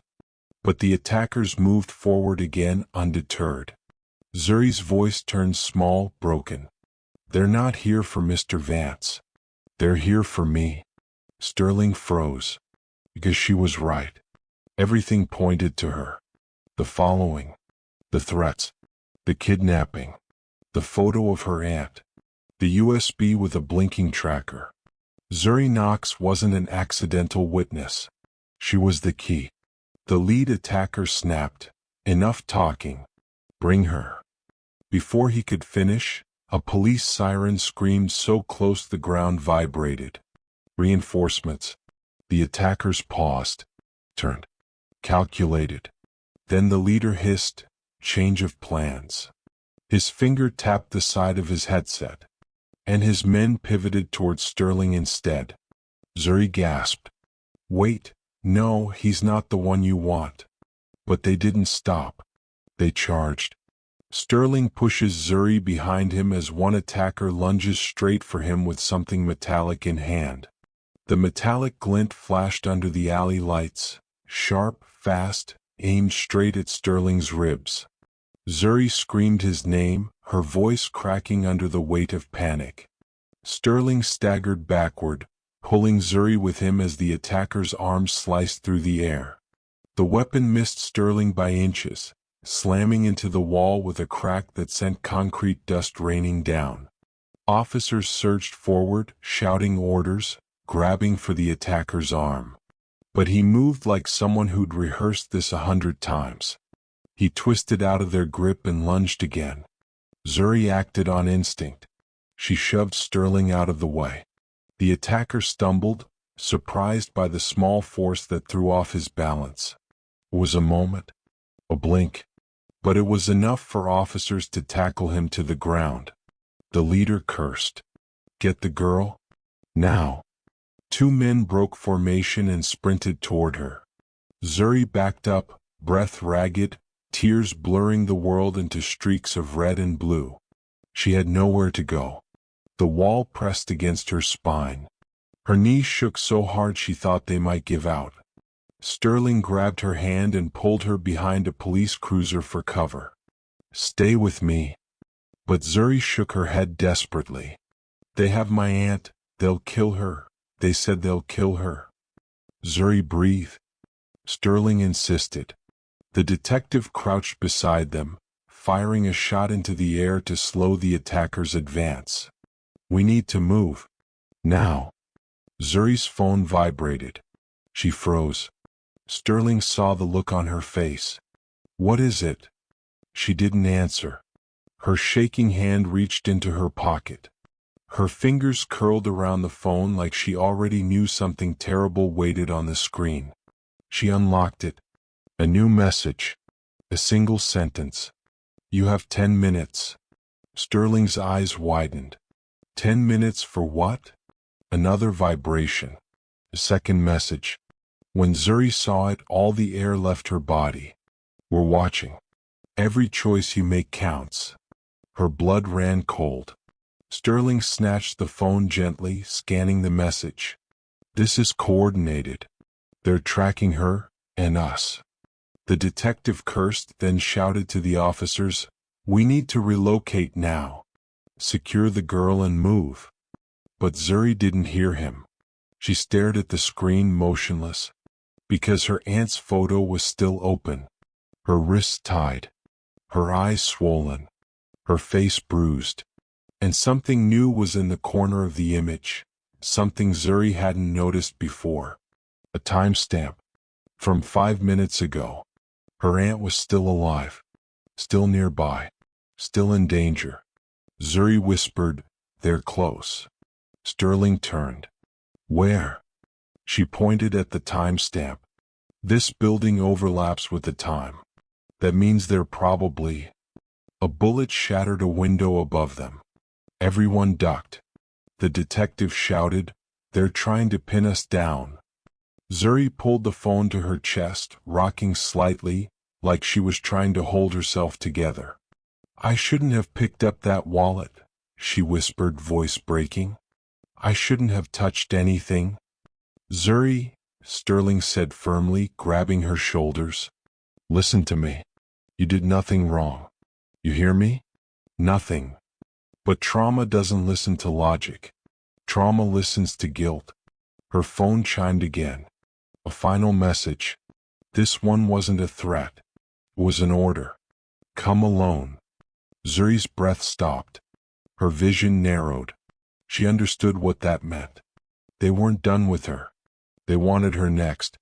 But the attackers moved forward again, undeterred. Zuri's voice turned small, broken. "They're not here for Mr. Vance. They're here for me." Sterling froze. Because she was right. Everything pointed to her. The following. The threats. The kidnapping. The photo of her aunt. The USB with a blinking tracker. Zuri Knox wasn't an accidental witness. She was the key. The lead attacker snapped. "Enough talking. Bring her." Before he could finish, a police siren screamed so close the ground vibrated. Reinforcements. The attackers paused, turned, calculated. Then the leader hissed, "Change of plans." His finger tapped the side of his headset, and his men pivoted towards Sterling instead. Zuri gasped. "Wait, no, he's not the one you want." But they didn't stop. They charged. Sterling pushes Zuri behind him as one attacker lunges straight for him with something metallic in hand. The metallic glint flashed under the alley lights, sharp, fast, aimed straight at Sterling's ribs. Zuri screamed his name, her voice cracking under the weight of panic. Sterling staggered backward, pulling Zuri with him as the attacker's arms sliced through the air. The weapon missed Sterling by inches, slamming into the wall with a crack that sent concrete dust raining down. Officers surged forward, shouting orders, grabbing for the attacker's arm. But he moved like someone who'd rehearsed this 100 times. He twisted out of their grip and lunged again. Zuri acted on instinct. She shoved Sterling out of the way. The attacker stumbled, surprised by the small force that threw off his balance. It was a moment, a blink, but it was enough for officers to tackle him to the ground. The leader cursed. "Get the girl? Now." Two men broke formation and sprinted toward her. Zuri backed up, breath ragged, tears blurring the world into streaks of red and blue. She had nowhere to go. The wall pressed against her spine. Her knees shook so hard she thought they might give out. Sterling grabbed her hand and pulled her behind a police cruiser for cover. "Stay with me." But Zuri shook her head desperately. "They have my aunt, they'll kill her. They said they'll kill her." "Zuri, breathe." Sterling insisted. The detective crouched beside them, firing a shot into the air to slow the attacker's advance. "We need to move. Now." Zuri's phone vibrated. She froze. Sterling saw the look on her face. "What is it?" She didn't answer. Her shaking hand reached into her pocket. Her fingers curled around the phone like she already knew something terrible waited on the screen. She unlocked it. A new message. A single sentence. "You have 10 minutes. Sterling's eyes widened. 10 minutes for what? Another vibration. A second message. When Zuri saw it, all the air left her body. "We're watching. Every choice you make counts." Her blood ran cold. Sterling snatched the phone gently, scanning the message. "This is coordinated. They're tracking her, and us." The detective cursed, then shouted to the officers, "We need to relocate now. Secure the girl and move." But Zuri didn't hear him. She stared at the screen motionless, because her aunt's photo was still open, her wrists tied, her eyes swollen, her face bruised. And something new was in the corner of the image, something Zuri hadn't noticed before. A timestamp. From 5 minutes ago. Her aunt was still alive, still nearby, still in danger. Zuri whispered, "They're close." Sterling turned. "Where?" She pointed at the timestamp. "This building overlaps with the time. That means they're probably..." A bullet shattered a window above them. Everyone ducked. The detective shouted, "They're trying to pin us down." Zuri pulled the phone to her chest, rocking slightly, like she was trying to hold herself together. "I shouldn't have picked up that wallet," she whispered, voice breaking. "I shouldn't have touched anything." "Zuri," Sterling said firmly, grabbing her shoulders. "Listen to me. You did nothing wrong. You hear me? Nothing. But trauma doesn't listen to logic. Trauma listens to guilt." Her phone chimed again. A final message. This one wasn't a threat. It was an order. "Come alone." Zuri's breath stopped. Her vision narrowed. She understood what that meant. They weren't done with her. They wanted her next.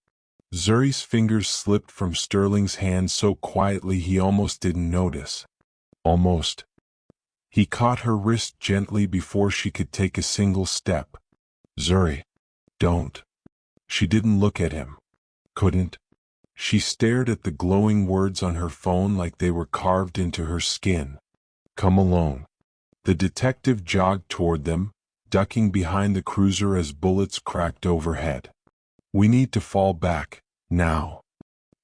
Zuri's fingers slipped from Sterling's hand so quietly he almost didn't notice. Almost. He caught her wrist gently before she could take a single step. "Zuri, don't." She didn't look at him. Couldn't. She stared at the glowing words on her phone like they were carved into her skin. "Come alone." The detective jogged toward them, ducking behind the cruiser as bullets cracked overhead. "We need to fall back, now."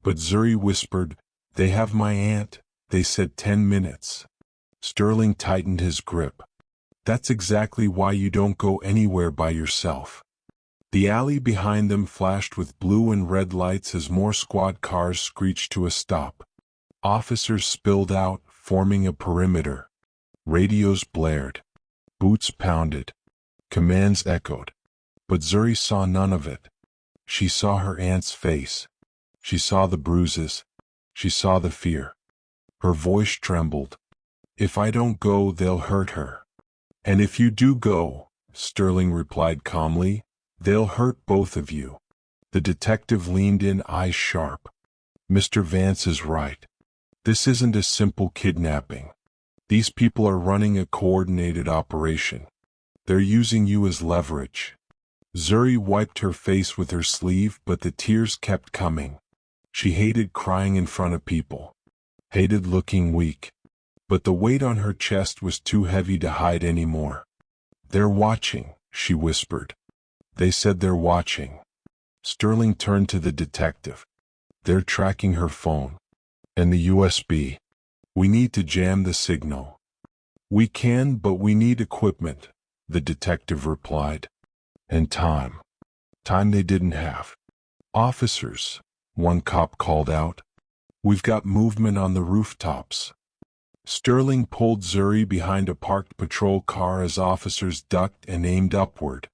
But Zuri whispered, "They have my aunt. They said 10 minutes. Sterling tightened his grip. "That's exactly why you don't go anywhere by yourself." The alley behind them flashed with blue and red lights as more squad cars screeched to a stop. Officers spilled out, forming a perimeter. Radios blared. Boots pounded. Commands echoed. But Zuri saw none of it. She saw her aunt's face. She saw the bruises. She saw the fear. Her voice trembled. "If I don't go, they'll hurt her." "And if you do go," Sterling replied calmly, "they'll hurt both of you." The detective leaned in, eyes sharp. "Mr. Vance is right. This isn't a simple kidnapping. These people are running a coordinated operation. They're using you as leverage." Zuri wiped her face with her sleeve, but the tears kept coming. She hated crying in front of people. Hated looking weak. But the weight on her chest was too heavy to hide anymore. "They're watching," she whispered. "They said they're watching." Sterling turned to the detective. "They're tracking her phone. And the USB. We need to jam the signal." "We can, but we need equipment," the detective replied. "And time." Time they didn't have. "Officers," one cop called out. "We've got movement on the rooftops." Sterling pulled Zuri behind a parked patrol car as officers ducked and aimed upward.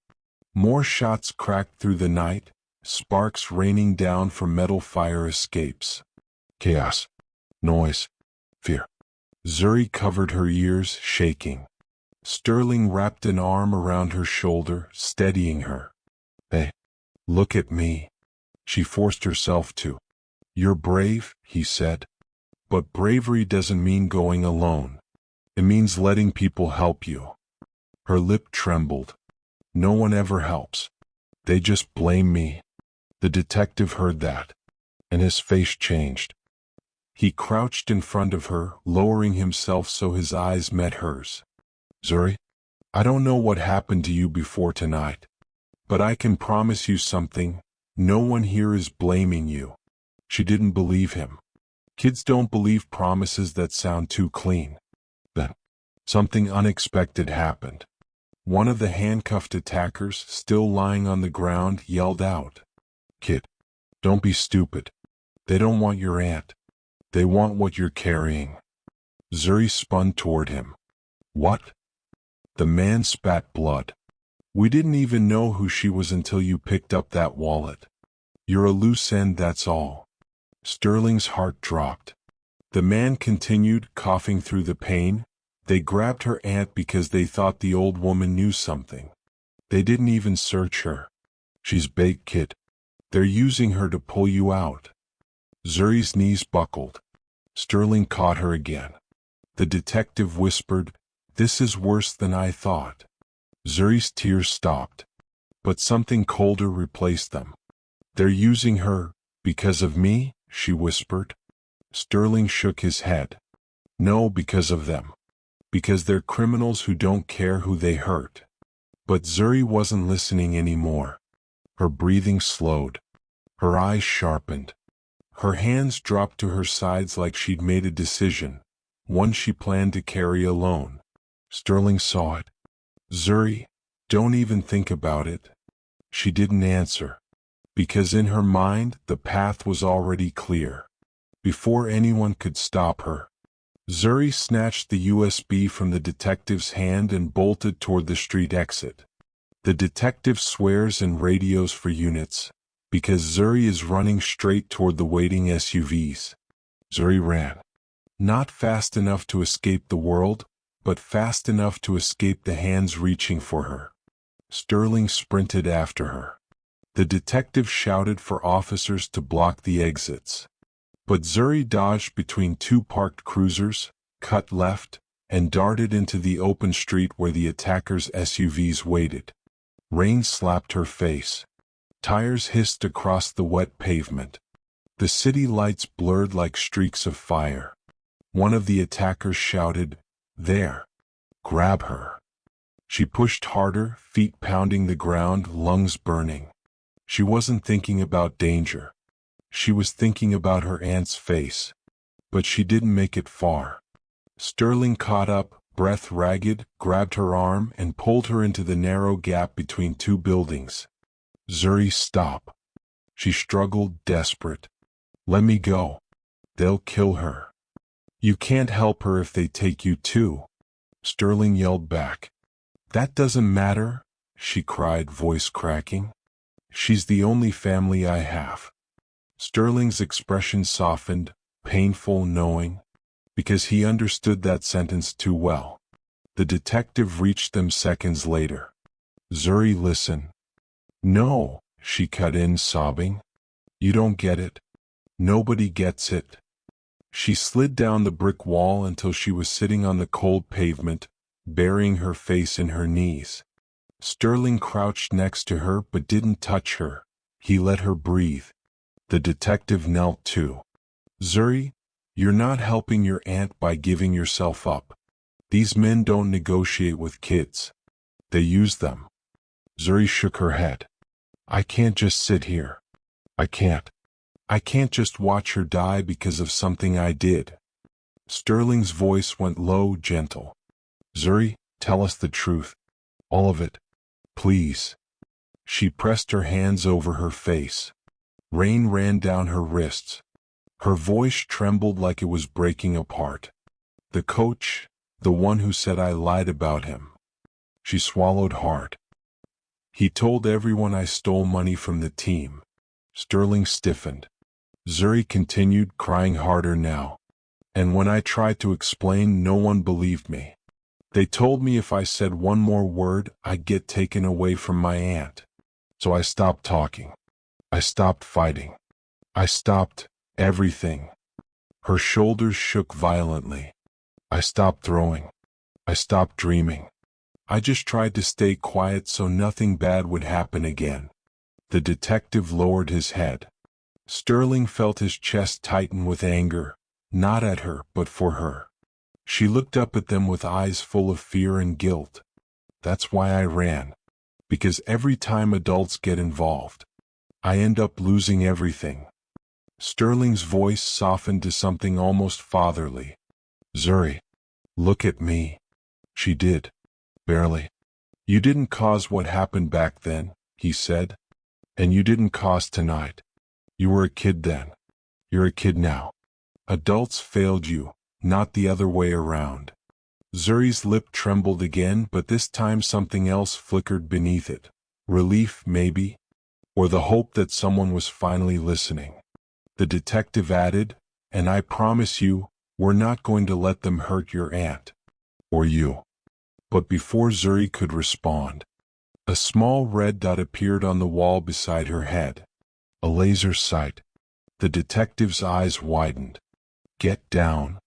More shots cracked through the night, sparks raining down from metal fire escapes. Chaos. Noise. Fear. Zuri covered her ears, shaking. Sterling wrapped an arm around her shoulder, steadying her. "Hey, look at me." She forced herself to. "You're brave," he said. "But bravery doesn't mean going alone. It means letting people help you." Her lip trembled. "No one ever helps. They just blame me." The detective heard that, and his face changed. He crouched in front of her, lowering himself so his eyes met hers. "Zuri, I don't know what happened to you before tonight, but I can promise you something. No one here is blaming you." She didn't believe him. Kids don't believe promises that sound too clean. Then, something unexpected happened. One of the handcuffed attackers, still lying on the ground, yelled out, "Kid, don't be stupid. They don't want your aunt. They want what you're carrying." Zuri spun toward him. "What?" The man spat blood. "We didn't even know who she was until you picked up that wallet. You're a loose end, that's all." Sterling's heart dropped. The man continued, coughing through the pain. "They grabbed her aunt because they thought the old woman knew something. They didn't even search her. She's big, kid. They're using her to pull you out." Zuri's knees buckled. Sterling caught her again. The detective whispered, "This is worse than I thought." Zuri's tears stopped. But something colder replaced them. "They're using her, because of me?" she whispered. Sterling shook his head. "No, because of them. Because they're criminals who don't care who they hurt." But Zuri wasn't listening anymore. Her breathing slowed. Her eyes sharpened. Her hands dropped to her sides like she'd made a decision, one she planned to carry alone. Sterling saw it. "Zuri, don't even think about it." She didn't answer. Because in her mind, the path was already clear. Before anyone could stop her. Zuri snatched the USB from the detective's hand and bolted toward the street exit. The detective swears and radios for units, because Zuri is running straight toward the waiting SUVs. Zuri ran. Not fast enough to escape the world, but fast enough to escape the hands reaching for her. Sterling sprinted after her. The detective shouted for officers to block the exits. But Zuri dodged between two parked cruisers, cut left, and darted into the open street where the attackers' SUVs waited. Rain slapped her face. Tires hissed across the wet pavement. The city lights blurred like streaks of fire. One of the attackers shouted, "There! Grab her!" She pushed harder, feet pounding the ground, lungs burning. She wasn't thinking about danger. She was thinking about her aunt's face. But she didn't make it far. Sterling caught up, breath ragged, grabbed her arm and pulled her into the narrow gap between two buildings. "Zuri, stop." She struggled, desperate. "Let me go. They'll kill her." You can't help her if they take you too, Sterling yelled back. That doesn't matter, she cried, voice cracking. She's the only family I have. Sterling's expression softened, painful, knowing, because he understood that sentence too well. The detective reached them seconds later. Zuri, listen. No, she cut in, sobbing. You don't get it. Nobody gets it. She slid down the brick wall until she was sitting on the cold pavement, burying her face in her knees. Sterling crouched next to her but didn't touch her. He let her breathe. The detective knelt too. Zuri, you're not helping your aunt by giving yourself up. These men don't negotiate with kids. They use them. Zuri shook her head. I can't just sit here. I can't. I can't just watch her die because of something I did. Sterling's voice went low, gentle. Zuri, tell us the truth. All of it. Please. She pressed her hands over her face. Rain ran down her wrists. Her voice trembled like it was breaking apart. The coach, the one who said I lied about him. She swallowed hard. He told everyone I stole money from the team. Sterling stiffened. Zuri continued, crying harder now. And when I tried to explain, no one believed me. They told me if I said one more word, I'd get taken away from my aunt. So I stopped talking. I stopped fighting. I stopped everything. Her shoulders shook violently. I stopped throwing. I stopped dreaming. I just tried to stay quiet so nothing bad would happen again. The detective lowered his head. Sterling felt his chest tighten with anger, not at her, but for her. She looked up at them with eyes full of fear and guilt. That's why I ran. Because every time adults get involved, I end up losing everything. Sterling's voice softened to something almost fatherly. Zuri, look at me. She did. Barely. You didn't cause what happened back then, he said. And you didn't cause tonight. You were a kid then. You're a kid now. Adults failed you, not the other way around. Zuri's lip trembled again, but this time something else flickered beneath it. Relief, maybe? Or the hope that someone was finally listening. The detective added, and I promise you, we're not going to let them hurt your aunt. Or you. But before Zuri could respond, a small red dot appeared on the wall beside her head. A laser sight. The detective's eyes widened. Get down.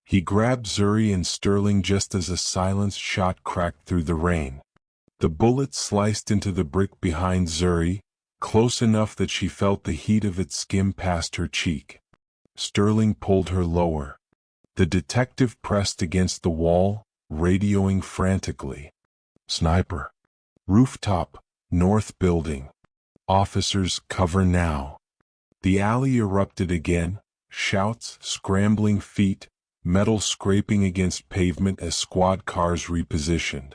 He grabbed Zuri and Sterling just as a silenced shot cracked through the rain. The bullet sliced into the brick behind Zuri, close enough that she felt the heat of it skim past her cheek. Sterling pulled her lower. The detective pressed against the wall, radioing frantically. Sniper. Rooftop, north building. Officers, cover now. The alley erupted again, shouts, scrambling feet, metal scraping against pavement as squad cars repositioned.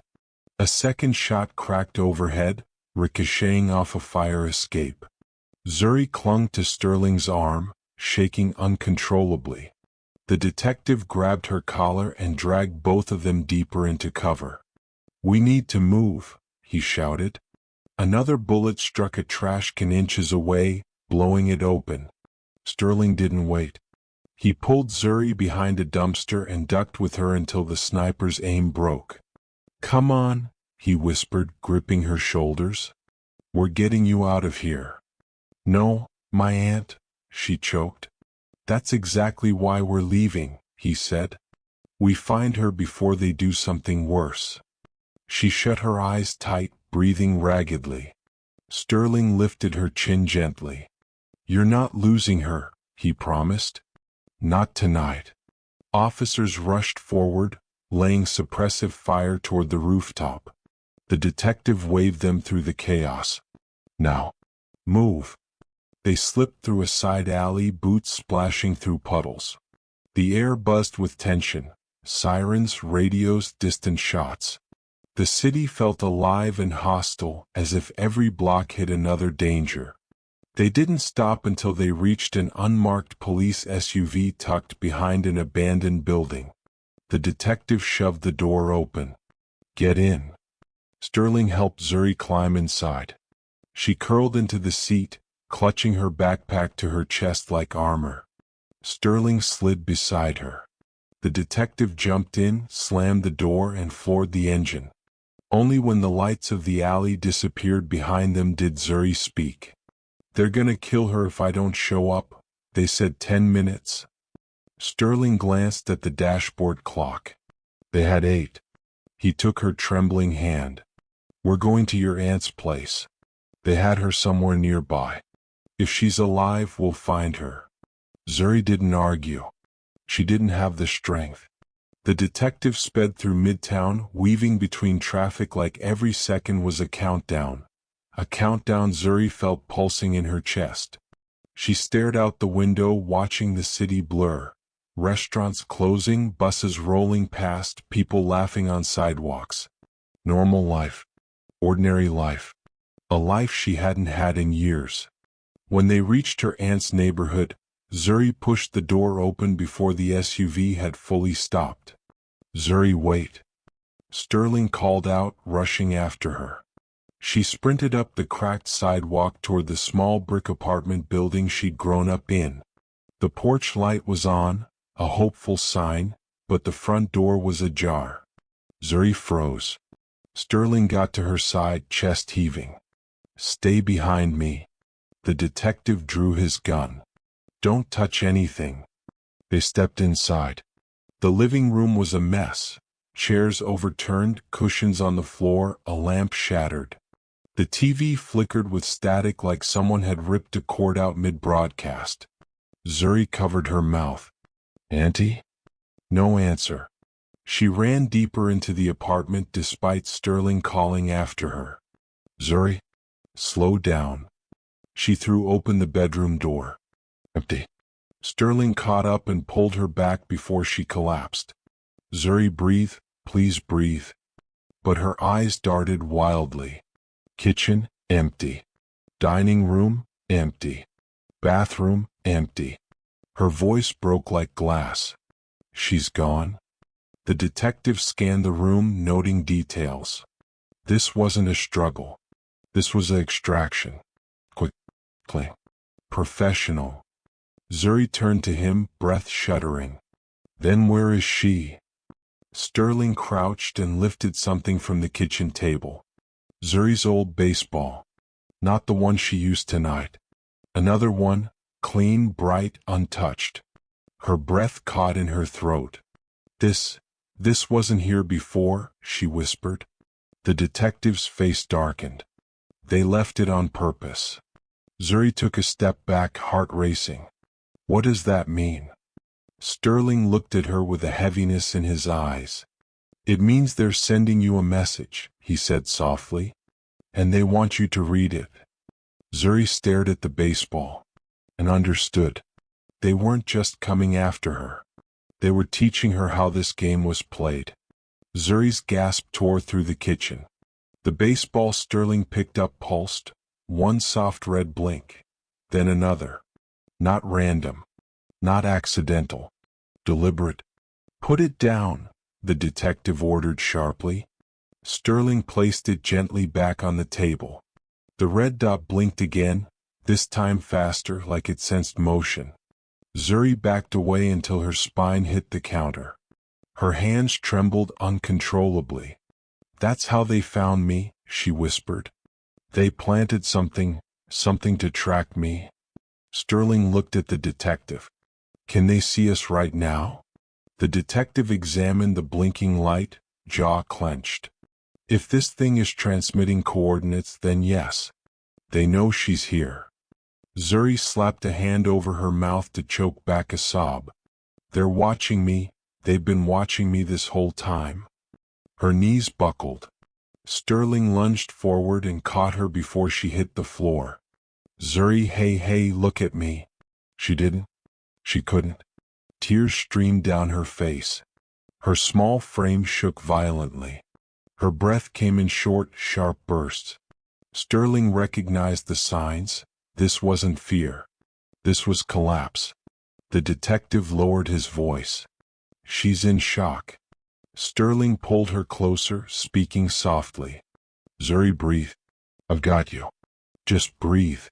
A second shot cracked overhead, ricocheting off a fire escape. Zuri clung to Sterling's arm, shaking uncontrollably. The detective grabbed her collar and dragged both of them deeper into cover. We need to move, he shouted. Another bullet struck a trash can inches away, blowing it open. Sterling didn't wait. He pulled Zuri behind a dumpster and ducked with her until the sniper's aim broke. Come on, he whispered, gripping her shoulders. We're getting you out of here. No, my aunt, she choked. That's exactly why we're leaving, he said. We find her before they do something worse. She shut her eyes tight, breathing raggedly. Sterling lifted her chin gently. You're not losing her, he promised. Not tonight. Officers rushed forward, laying suppressive fire toward the rooftop. The detective waved them through the chaos. Now, move. They slipped through a side alley, boots splashing through puddles. The air buzzed with tension, sirens, radios, distant shots. The city felt alive and hostile, as if every block hid another danger. They didn't stop until they reached an unmarked police SUV tucked behind an abandoned building. The detective shoved the door open. "Get in." Sterling helped Zuri climb inside. She curled into the seat, clutching her backpack to her chest like armor. Sterling slid beside her. The detective jumped in, slammed the door, and floored the engine. Only when the lights of the alley disappeared behind them did Zuri speak. "They're gonna kill her if I don't show up. They said 10 minutes. Sterling glanced at the dashboard clock. They had 8. He took her trembling hand. "We're going to your aunt's place. They had her somewhere nearby. If she's alive, we'll find her." Zuri didn't argue. She didn't have the strength. The detective sped through Midtown, weaving between traffic like every second was a countdown. A countdown Zuri felt pulsing in her chest. She stared out the window, watching the city blur. Restaurants closing, buses rolling past, people laughing on sidewalks. Normal life. Ordinary life. A life she hadn't had in years. When they reached her aunt's neighborhood, Zuri pushed the door open before the SUV had fully stopped. "Zuri, wait." Sterling called out, rushing after her. She sprinted up the cracked sidewalk toward the small brick apartment building she'd grown up in. The porch light was on, a hopeful sign, but the front door was ajar. Zuri froze. Sterling got to her side, chest heaving. "Stay behind me." The detective drew his gun. "Don't touch anything." They stepped inside. The living room was a mess. Chairs overturned, cushions on the floor, a lamp shattered. The TV flickered with static like someone had ripped a cord out mid-broadcast. Zuri covered her mouth. "Auntie?" No answer. She ran deeper into the apartment despite Sterling calling after her. "Zuri, slow down." She threw open the bedroom door. "Empty." Sterling caught up and pulled her back before she collapsed. "Zuri, breathe, please breathe." But her eyes darted wildly. Kitchen, empty. Dining room, empty. Bathroom, empty. Her voice broke like glass. "She's gone?" The detective scanned the room, noting details. This wasn't a struggle. This was an extraction. Quick, clean, professional. Zuri turned to him, breath shuddering. "Then where is she?" Sterling crouched and lifted something from the kitchen table. Zuri's old baseball. Not the one she used tonight. Another one, clean, bright, untouched. Her breath caught in her throat. This wasn't here before," she whispered. The detective's face darkened. "They left it on purpose." Zuri took a step back, heart racing. "What does that mean?" Sterling looked at her with a heaviness in his eyes. "It means they're sending you a message," he said softly. "And they want you to read it." Zuri stared at the baseball and understood. They weren't just coming after her. They were teaching her how this game was played. Zuri's gasp tore through the kitchen. The baseball Sterling picked up pulsed, one soft red blink, then another. Not random, not accidental, deliberate. "Put it down," the detective ordered sharply. Sterling placed it gently back on the table. The red dot blinked again, this time faster, like it sensed motion. Zuri backed away until her spine hit the counter. Her hands trembled uncontrollably. "That's how they found me," she whispered. "They planted something to track me." Sterling looked at the detective. "Can they see us right now?" The detective examined the blinking light, jaw clenched. "If this thing is transmitting coordinates, then yes. They know she's here." Zuri slapped a hand over her mouth to choke back a sob. "They're watching me. They've been watching me this whole time." Her knees buckled. Sterling lunged forward and caught her before she hit the floor. "Zuri, hey, look at me." She didn't. She couldn't. Tears streamed down her face. Her small frame shook violently. Her breath came in short, sharp bursts. Sterling recognized the signs, This wasn't fear. This was collapse. The detective lowered his voice. She's in shock. Sterling pulled her closer, speaking softly. Zuri, breathe. I've got you. Just breathe.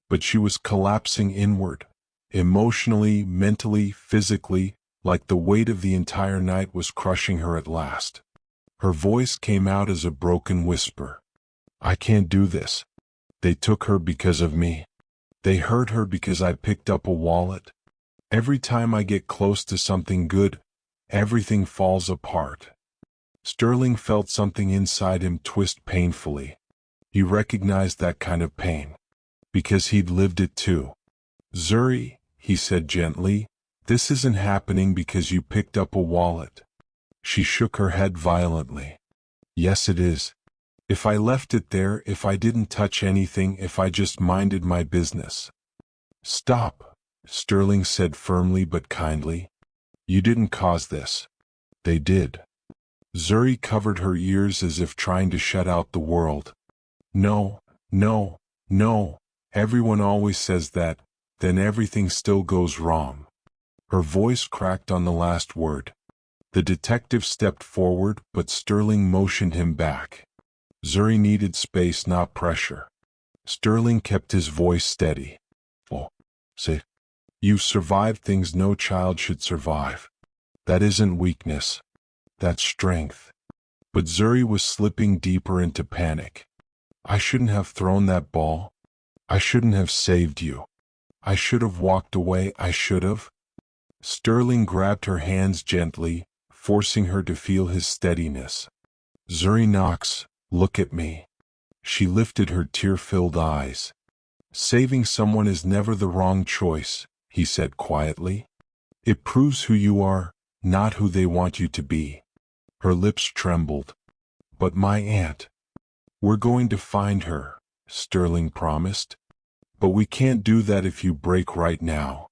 But she was collapsing inward, emotionally, mentally, physically, like the weight of the entire night was crushing her at last. Her voice came out as a broken whisper. I can't do this. They took her because of me. They hurt her because I picked up a wallet. Every time I get close to something good, everything falls apart. Sterling felt something inside him twist painfully. He recognized that kind of pain, because he'd lived it too. Zuri, he said gently, this isn't happening because you picked up a wallet. She shook her head violently. Yes, it is. If I left it there, if I didn't touch anything, if I just minded my business. Stop, Sterling said firmly but kindly. You didn't cause this. They did. Zuri covered her ears as if trying to shut out the world. No, no, no. Everyone always says that, then everything still goes wrong. Her voice cracked on the last word. The detective stepped forward, but Sterling motioned him back. Zuri needed space, not pressure. Sterling kept his voice steady. Oh, say, you've survived things no child should survive. That isn't weakness. That's strength. But Zuri was slipping deeper into panic. I shouldn't have thrown that ball. I shouldn't have saved you. I should have walked away. I should have. Sterling grabbed her hands gently, forcing her to feel his steadiness. Zuri Knox, look at me. She lifted her tear-filled eyes. Saving someone is never the wrong choice, he said quietly. It proves who you are, not who they want you to be. Her lips trembled. But my aunt. We're going to find her, Sterling promised. But we can't do that if you break right now.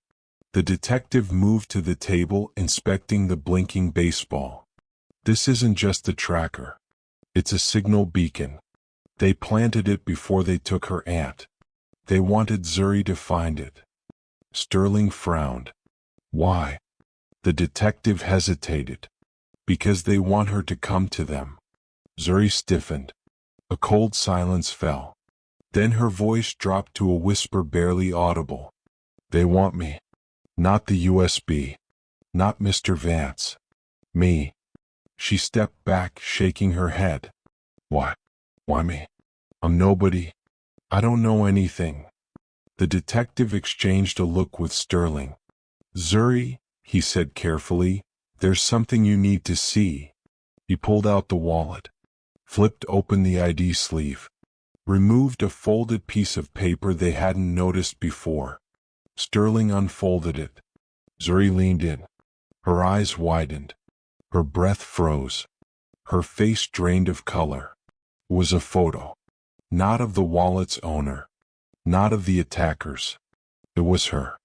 The detective moved to the table, inspecting the blinking baseball. This isn't just a tracker. It's a signal beacon. They planted it before they took her aunt. They wanted Zuri to find it. Sterling frowned. Why? The detective hesitated. Because they want her to come to them. Zuri stiffened. A cold silence fell. Then her voice dropped to a whisper barely audible. They want me. Not the USB. Not Mr. Vance. Me. She stepped back, shaking her head. Why? Why me? I'm nobody. I don't know anything. The detective exchanged a look with Sterling. Zuri, he said carefully, there's something you need to see. He pulled out the wallet, flipped open the ID sleeve, removed a folded piece of paper they hadn't noticed before. Sterling unfolded it. Zuri leaned in. Her eyes widened. Her breath froze. Her face drained of color. It was a photo. Not of the wallet's owner. Not of the attackers. It was her.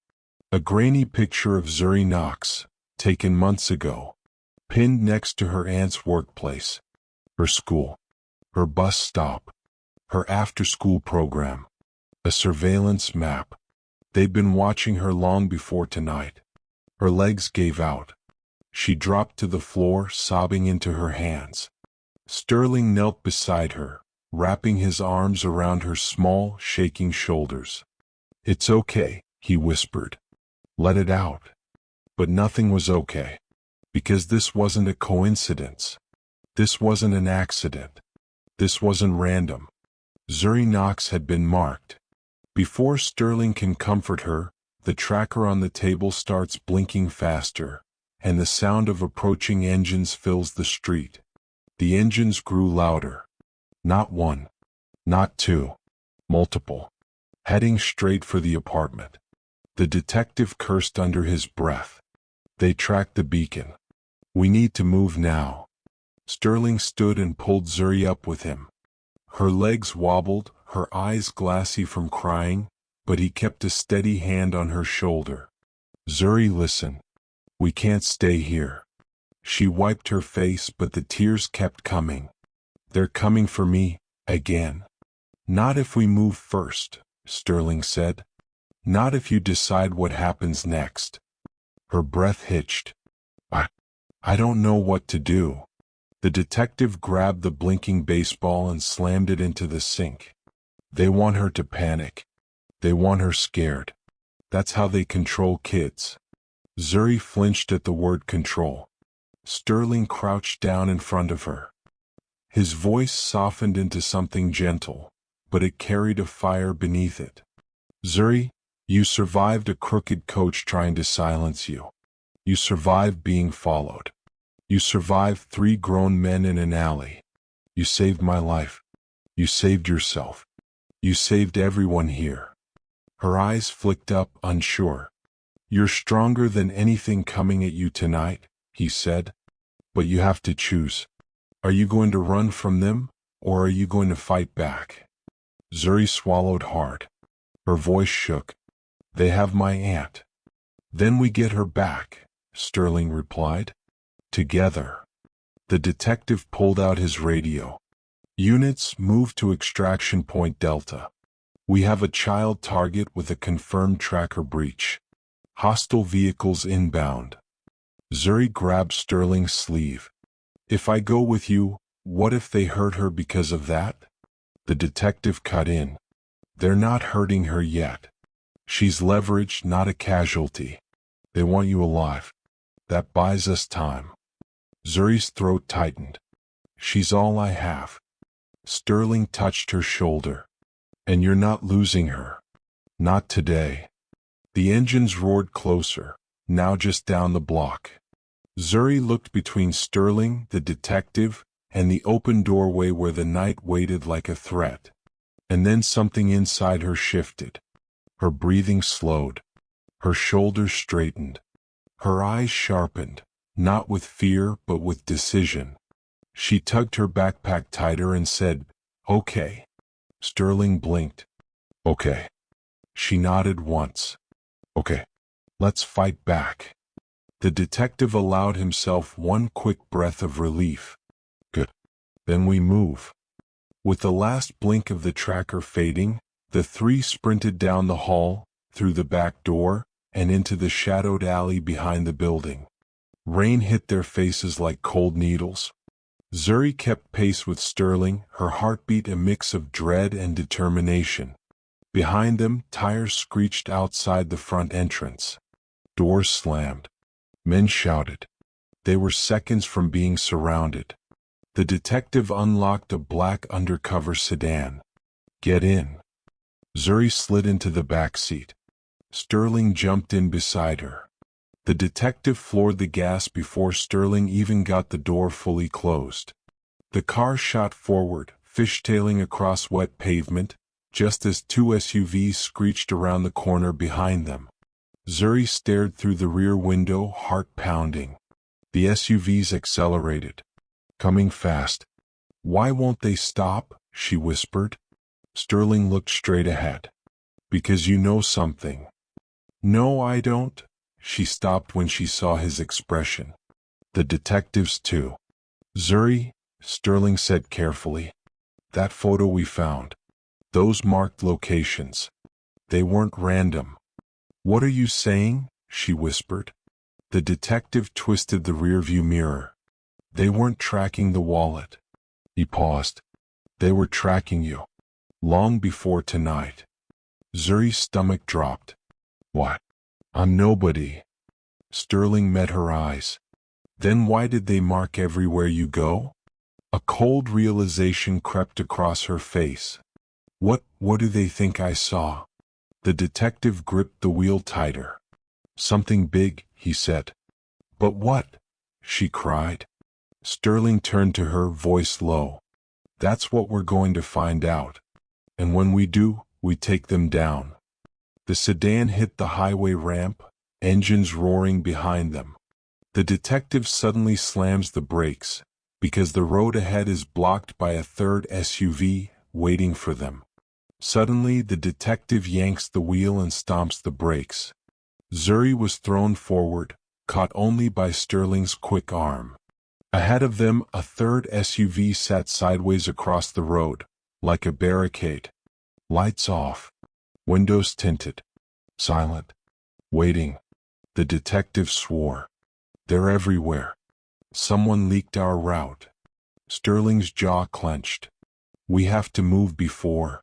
A grainy picture of Zuri Knox, taken months ago, pinned next to her aunt's workplace, her school, her bus stop, her after-school program, a surveillance map. They'd been watching her long before tonight. Her legs gave out. She dropped to the floor, sobbing into her hands. Sterling knelt beside her, wrapping his arms around her small, shaking shoulders. It's okay, he whispered. Let it out. But nothing was okay. Because this wasn't a coincidence. This wasn't an accident. This wasn't random. Zuri Knox had been marked. Before Sterling can comfort her, the tracker on the table starts blinking faster, and the sound of approaching engines fills the street. The engines grew louder. Not one. Not two. Multiple. Heading straight for the apartment. The detective cursed under his breath. They tracked the beacon. We need to move now. Sterling stood and pulled Zuri up with him. Her legs wobbled, her eyes glassy from crying, but he kept a steady hand on her shoulder. Zuri, listen. We can't stay here. She wiped her face, but the tears kept coming. They're coming for me, again. Not if we move first. Sterling said. Not if you decide what happens next. Her breath hitched. I don't know what to do. The detective grabbed the blinking baseball and slammed it into the sink. They want her to panic. They want her scared. That's how they control kids. Zuri flinched at the word control. Sterling crouched down in front of her. His voice softened into something gentle, but it carried a fire beneath it. Zuri, you survived a crooked coach trying to silence you. You survived being followed. You survived 3 grown men in an alley. You saved my life. You saved yourself. You saved everyone here. Her eyes flicked up, unsure. You're stronger than anything coming at you tonight, he said. But you have to choose. Are you going to run from them, or are you going to fight back? Zuri swallowed hard. Her voice shook. They have my aunt. Then we get her back, Sterling replied. Together. The detective pulled out his radio. Units, move to extraction point Delta. We have a child target with a confirmed tracker breach. Hostile vehicles inbound. Zuri grabbed Sterling's sleeve. If I go with you, what if they hurt her because of that? The detective cut in. They're not hurting her yet. She's leverage, not a casualty. They want you alive. That buys us time. Zuri's throat tightened. She's all I have. Sterling touched her shoulder. And you're not losing her. Not today. The engines roared closer, now just down the block. Zuri looked between Sterling, the detective, and the open doorway where the night waited like a threat. And then something inside her shifted. Her breathing slowed. Her shoulders straightened. Her eyes sharpened, not with fear but with decision. She tugged her backpack tighter and said, "Okay." Sterling blinked. "Okay." She nodded once. "Okay. Let's fight back." The detective allowed himself one quick breath of relief. "Good. Then we move." With the last blink of the tracker fading, the 3 sprinted down the hall, through the back door, and into the shadowed alley behind the building. Rain hit their faces like cold needles. Zuri kept pace with Sterling, her heartbeat a mix of dread and determination. Behind them, tires screeched outside the front entrance. Doors slammed. Men shouted. They were seconds from being surrounded. The detective unlocked a black undercover sedan. "Get in." Zuri slid into the back seat. Sterling jumped in beside her. The detective floored the gas before Sterling even got the door fully closed. The car shot forward, fishtailing across wet pavement, just as 2 SUVs screeched around the corner behind them. Zuri stared through the rear window, heart pounding. The SUVs accelerated. Coming fast. "Why won't they stop?" she whispered. Sterling looked straight ahead. "Because you know something." "No, I don't." She stopped when she saw his expression. The detectives too. "Zuri," Sterling said carefully. "That photo we found. Those marked locations. They weren't random." "What are you saying?" she whispered. The detective twisted the rearview mirror. "They weren't tracking the wallet." He paused. "They were tracking you. Long before tonight." Zuri's stomach dropped. "What? I'm nobody." Sterling met her eyes. "Then why did they mark everywhere you go?" A cold realization crept across her face. What do they think I saw?" The detective gripped the wheel tighter. "Something big," he said. "But what?" she cried. Sterling turned to her, voice low. "That's what we're going to find out. And when we do, we take them down." The sedan hit the highway ramp, engines roaring behind them. The detective suddenly slams the brakes, because the road ahead is blocked by a 3rd SUV, waiting for them. Suddenly, the detective yanks the wheel and stomps the brakes. Zuri was thrown forward, caught only by Sterling's quick arm. Ahead of them, a 3rd SUV sat sideways across the road, like a barricade. Lights off. Windows tinted. Silent. Waiting. The detective swore. They're everywhere. Someone leaked our route. Sterling's jaw clenched. We have to move before.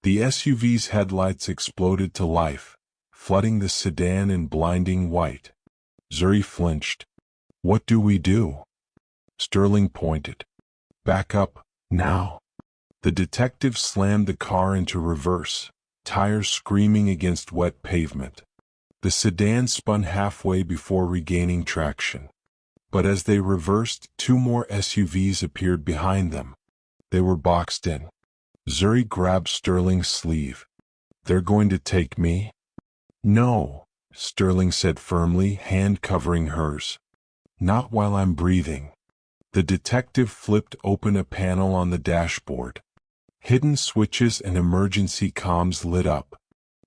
The SUV's headlights exploded to life, flooding the sedan in blinding white. Zuri flinched. What do we do? Sterling pointed. Back up, now. The detective slammed the car into reverse, tires screaming against wet pavement. The sedan spun halfway before regaining traction. But as they reversed, two more SUVs appeared behind them. They were boxed in. Zuri grabbed Sterling's sleeve. They're going to take me? No, Sterling said firmly, hand covering hers. Not while I'm breathing. The detective flipped open a panel on the dashboard. Hidden switches and emergency comms lit up.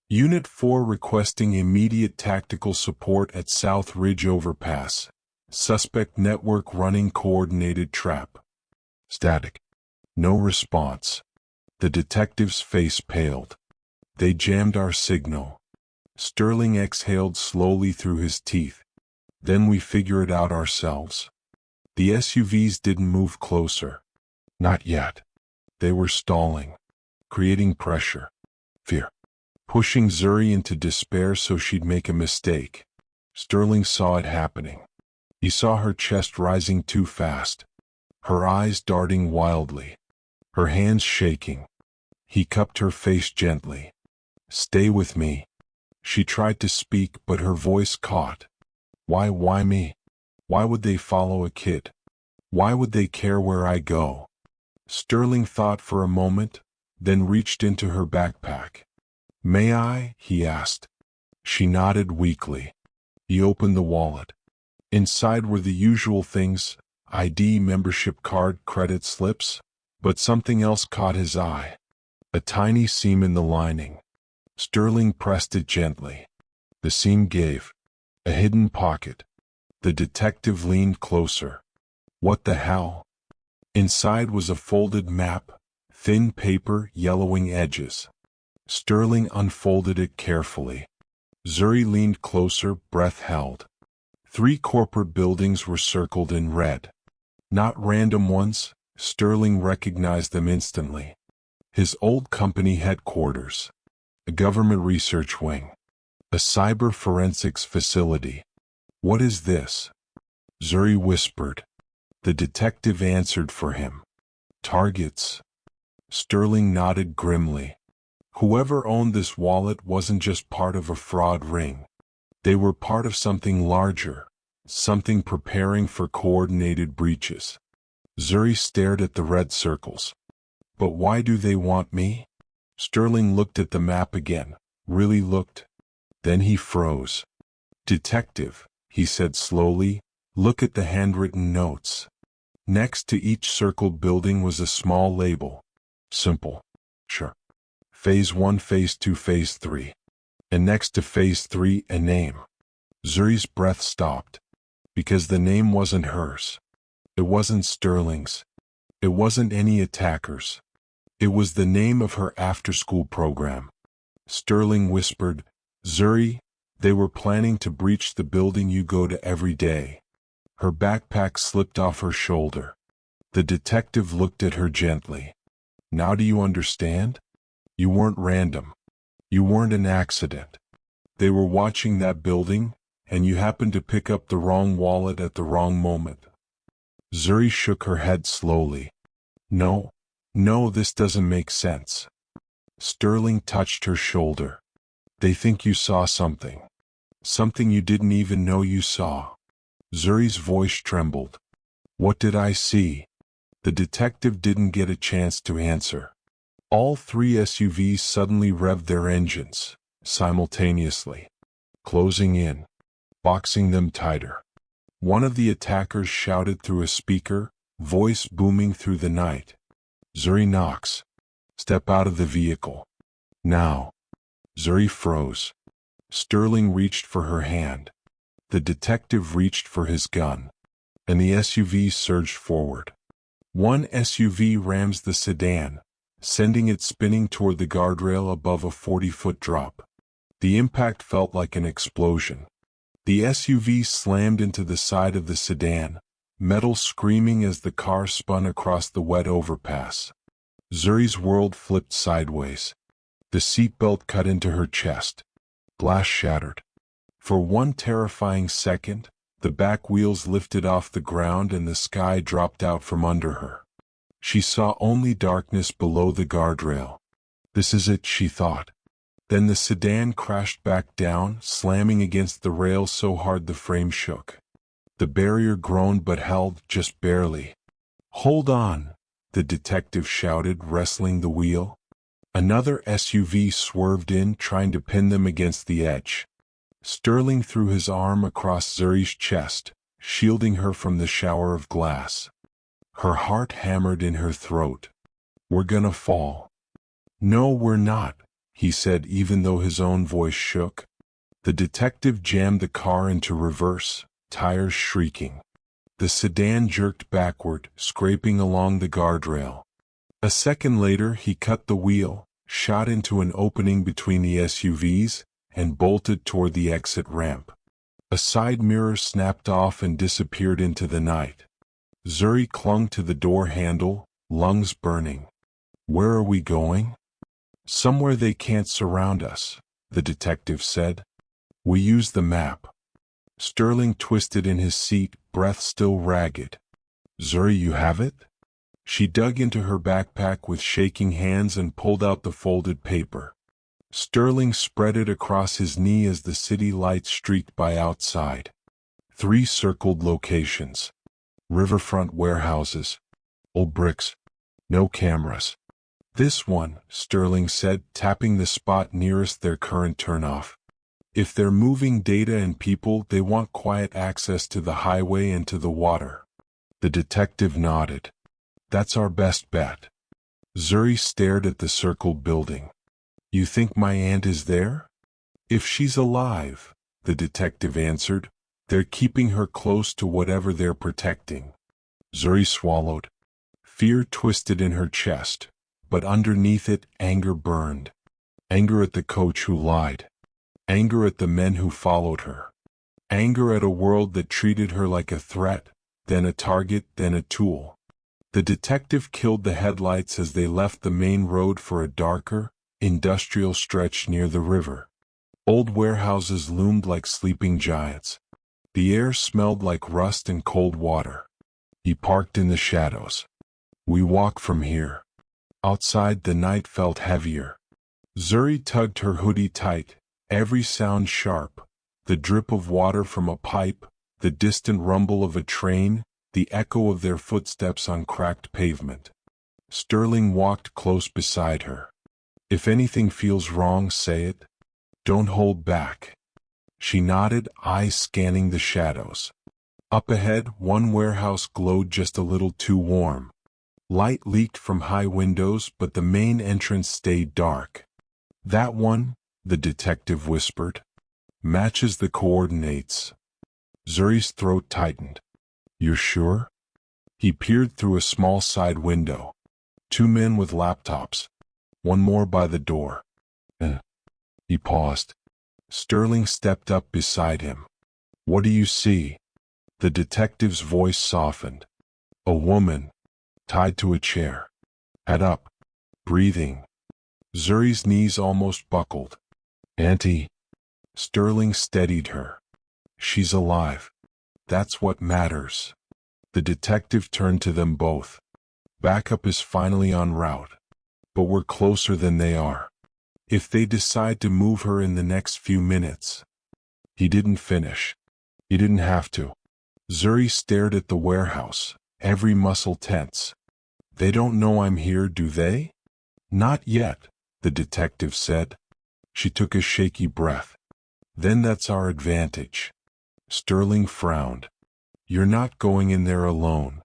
Unit 4 requesting immediate tactical support at South Ridge Overpass. Suspect network running coordinated trap. Static. No response. The detective's face paled. They jammed our signal. Sterling exhaled slowly through his teeth. Then we figure it out ourselves. The SUVs didn't move closer. Not yet. They were stalling, creating pressure, fear, pushing Zuri into despair so she'd make a mistake. Sterling saw it happening. He saw her chest rising too fast, her eyes darting wildly, her hands shaking. He cupped her face gently. Stay with me. She tried to speak, but her voice caught. Why me? Why would they follow a kid? Why would they care where I go? Sterling thought for a moment, then reached into her backpack. May I? He asked. She nodded weakly. He opened the wallet. Inside were the usual things, ID, membership card, credit slips, but something else caught his eye. A tiny seam in the lining. Sterling pressed it gently. The seam gave. A hidden pocket. The detective leaned closer. What the hell? Inside was a folded map, thin paper, yellowing edges. Sterling unfolded it carefully. Zuri leaned closer, breath held. 3 corporate buildings were circled in red. Not random ones, Sterling recognized them instantly. His old company headquarters. A government research wing. A cyber forensics facility. What is this? Zuri whispered. The detective answered for him. Targets. Sterling nodded grimly. Whoever owned this wallet wasn't just part of a fraud ring. They were part of something larger, something preparing for coordinated breaches. Zuri stared at the red circles. But why do they want me? Sterling looked at the map again, really looked. Then he froze. Detective, he said slowly, look at the handwritten notes. Next to each circled building was a small label. Simple. Sure. Phase 1, Phase 2, Phase 3. And next to Phase 3, a name. Zuri's breath stopped. Because the name wasn't hers. It wasn't Sterling's. It wasn't any attacker's. It was the name of her after-school program. Sterling whispered, Zuri, they were planning to breach the building you go to every day. Her backpack slipped off her shoulder. The detective looked at her gently. Now do you understand? You weren't random. You weren't an accident. They were watching that building, and you happened to pick up the wrong wallet at the wrong moment. Zuri shook her head slowly. No, this doesn't make sense. Sterling touched her shoulder. They think you saw something. Something you didn't even know you saw. Zuri's voice trembled. What did I see? The detective didn't get a chance to answer. All 3 SUVs suddenly revved their engines, simultaneously, closing in, boxing them tighter. One of the attackers shouted through a speaker, voice booming through the night. Zuri Knox. Step out of the vehicle. Now. Zuri froze. Sterling reached for her hand. The detective reached for his gun. And the SUVs surged forward. One SUV rams the sedan, sending it spinning toward the guardrail above a 40-foot drop. The impact felt like an explosion. The SUV slammed into the side of the sedan, metal screaming as the car spun across the wet overpass. Zuri's world flipped sideways. The seatbelt cut into her chest. Glass shattered. For one terrifying second, the back wheels lifted off the ground and the sky dropped out from under her. She saw only darkness below the guardrail. This is it, she thought. Then the sedan crashed back down, slamming against the rail so hard the frame shook. The barrier groaned but held, just barely. "Hold on," the detective shouted, wrestling the wheel. Another SUV swerved in, trying to pin them against the edge. Sterling threw his arm across Zuri's chest, shielding her from the shower of glass. Her heart hammered in her throat. "We're gonna fall." "No, we're not," he said, even though his own voice shook. The detective jammed the car into reverse, tires shrieking. The sedan jerked backward, scraping along the guardrail. A second later, he cut the wheel, shot into an opening between the SUVs, and bolted toward the exit ramp. A side mirror snapped off and disappeared into the night. Zuri clung to the door handle, lungs burning. "Where are we going?" "Somewhere they can't surround us," the detective said. "We use the map." Sterling twisted in his seat, breath still ragged. "Zuri, you have it?" She dug into her backpack with shaking hands and pulled out the folded paper. Sterling spread it across his knee as the city lights streaked by outside. 3 circled locations. Riverfront warehouses. Old bricks. No cameras. "This one," Sterling said, tapping the spot nearest their current turnoff. "If they're moving data and people, they want quiet access to the highway and to the water." The detective nodded. "That's our best bet." Zuri stared at the circled building. "You think my aunt is there?" "If she's alive," the detective answered. "They're keeping her close to whatever they're protecting." Zuri swallowed. Fear twisted in her chest, but underneath it, anger burned. Anger at the coach who lied. Anger at the men who followed her. Anger at a world that treated her like a threat, then a target, then a tool. The detective killed the headlights as they left the main road for a darker, industrial stretch near the river. Old warehouses loomed like sleeping giants. The air smelled like rust and cold water. He parked in the shadows. "We walk from here." Outside, the night felt heavier. Zuri tugged her hoodie tight, every sound sharp, the drip of water from a pipe, the distant rumble of a train, the echo of their footsteps on cracked pavement. Sterling walked close beside her. "If anything feels wrong, say it. Don't hold back." She nodded, eyes scanning the shadows. Up ahead, one warehouse glowed just a little too warm. Light leaked from high windows, but the main entrance stayed dark. "That one," the detective whispered, "matches the coordinates." Zuri's throat tightened. "You're sure?" He peered through a small side window. 2 men with laptops. One more by the door. He paused. Sterling stepped up beside him. "What do you see?" The detective's voice softened. "A woman, tied to a chair. Head up. Breathing." Zuri's knees almost buckled. "Auntie." Sterling steadied her. "She's alive. That's what matters." The detective turned to them both. "Backup is finally en route. But we're closer than they are. If they decide to move her in the next few minutes." He didn't finish. He didn't have to. Zuri stared at the warehouse, every muscle tense. "They don't know I'm here, do they?" "Not yet," the detective said. She took a shaky breath. "Then that's our advantage." Sterling frowned. "You're not going in there alone."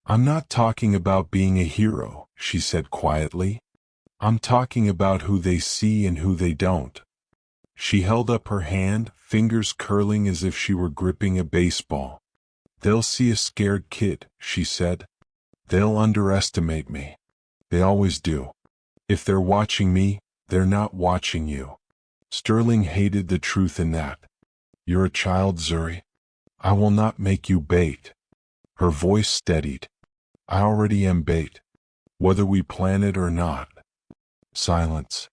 "I'm not talking about being a hero," she said quietly. "I'm talking about who they see and who they don't." She held up her hand, fingers curling as if she were gripping a baseball. "They'll see a scared kid," she said. "They'll underestimate me. They always do." If they're watching me, they're not watching you. Sterling hated the truth in that. You're a child, Zuri. I will not make you bait. Her voice steadied. I already am bait, whether we plan it or not. Silence.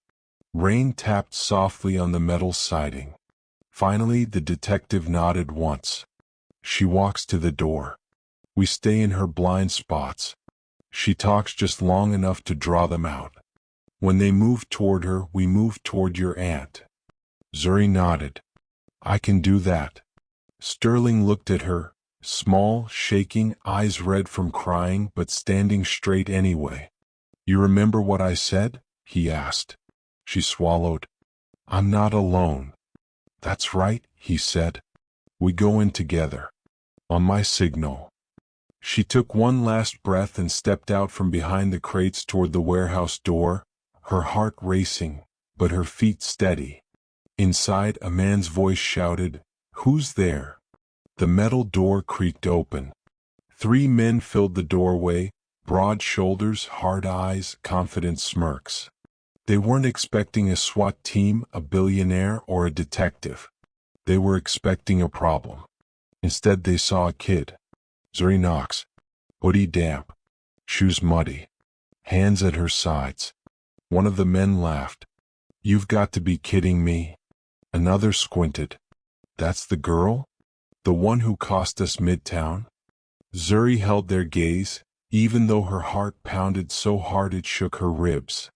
Rain tapped softly on the metal siding. Finally, the detective nodded once. She walks to the door. We stay in her blind spots. She talks just long enough to draw them out. When they move toward her, we move toward your aunt. Zuri nodded. I can do that. Sterling looked at her, small, shaking, eyes red from crying but standing straight anyway. You remember what I said? He asked. She swallowed. I'm not alone. That's right, he said. We go in together. On my signal. She took one last breath and stepped out from behind the crates toward the warehouse door, her heart racing, but her feet steady. Inside, a man's voice shouted, Who's there? The metal door creaked open. 3 men filled the doorway, broad shoulders, hard eyes, confident smirks. They weren't expecting a SWAT team, a billionaire, or a detective. They were expecting a problem. Instead, they saw a kid. Zuri knocks. Hoodie damp. Shoes muddy. Hands at her sides. One of the men laughed. You've got to be kidding me. Another squinted. That's the girl? The one who cost us Midtown? Zuri held their gaze, even though her heart pounded so hard it shook her ribs.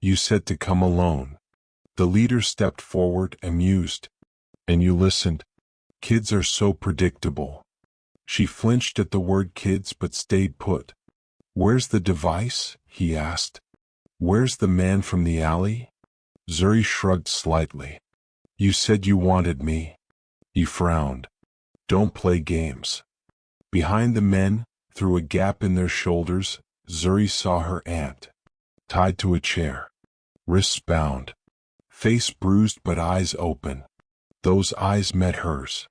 You said to come alone. The leader stepped forward, amused. And you listened. Kids are so predictable. She flinched at the word kids but stayed put. Where's the device? He asked. Where's the man from the alley? Zuri shrugged slightly. You said you wanted me. He frowned. Don't play games. Behind the men, through a gap in their shoulders, Zuri saw her aunt. Tied to a chair. Wrists bound. Face bruised but eyes open. Those eyes met hers.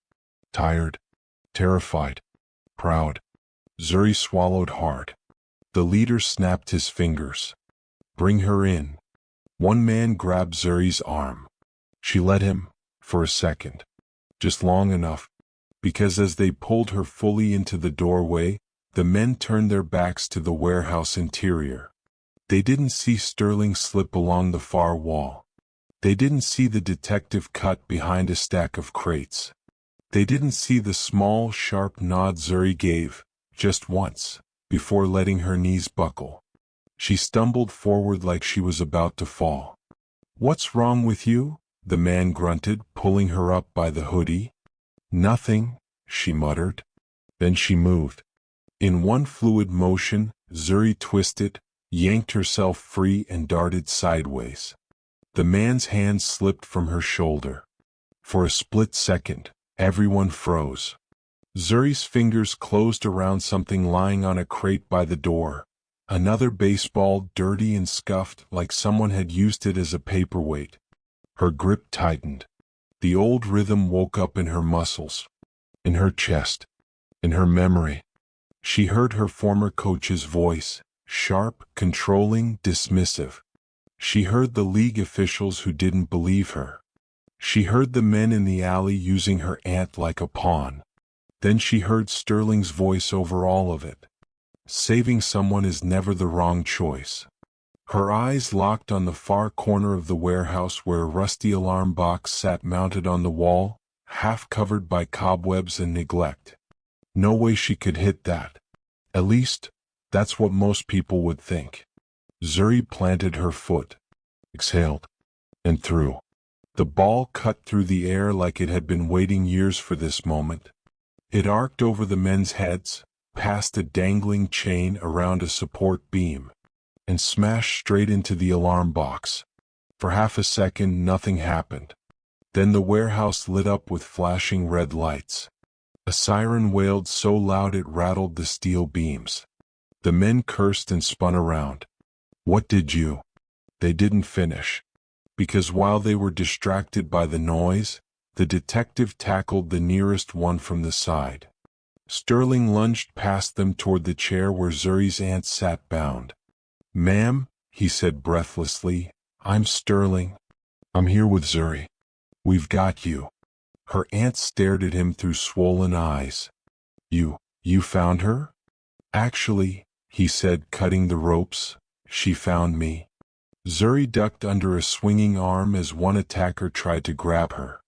Tired. Terrified. Proud. Zuri swallowed hard. The leader snapped his fingers. Bring her in. One man grabbed Zuri's arm. She let him, for a second. Just long enough, because as they pulled her fully into the doorway, the men turned their backs to the warehouse interior. They didn't see Sterling slip along the far wall. They didn't see the detective cut behind a stack of crates. They didn't see the small, sharp nod Zuri gave, just once, before letting her knees buckle. She stumbled forward like she was about to fall. What's wrong with you? The man grunted, pulling her up by the hoodie. Nothing, she muttered. Then she moved. In one fluid motion, Zuri twisted, yanked herself free and darted sideways. The man's hand slipped from her shoulder. For a split second, everyone froze. Zuri's fingers closed around something lying on a crate by the door. Another baseball, dirty and scuffed like someone had used it as a paperweight. Her grip tightened. The old rhythm woke up in her muscles. In her chest. In her memory. She heard her former coach's voice, sharp, controlling, dismissive. She heard the league officials who didn't believe her. She heard the men in the alley using her aunt like a pawn. Then she heard Sterling's voice over all of it. Saving someone is never the wrong choice. Her eyes locked on the far corner of the warehouse where a rusty alarm box sat mounted on the wall, half covered by cobwebs and neglect. No way she could hit that. At least, that's what most people would think. Zuri planted her foot, exhaled, and threw. The ball cut through the air like it had been waiting years for this moment. It arced over the men's heads, past a dangling chain around a support beam, and smashed straight into the alarm box. For half a second, nothing happened. Then the warehouse lit up with flashing red lights. A siren wailed so loud it rattled the steel beams. The men cursed and spun around. What did you? They didn't finish. Because while they were distracted by the noise, the detective tackled the nearest one from the side. Sterling lunged past them toward the chair where Zuri's aunt sat bound. Ma'am, he said breathlessly. I'm Sterling. I'm here with Zuri. We've got you. Her aunt stared at him through swollen eyes. You found her? Actually, he said, cutting the ropes, she found me. Zuri ducked under a swinging arm as one attacker tried to grab her.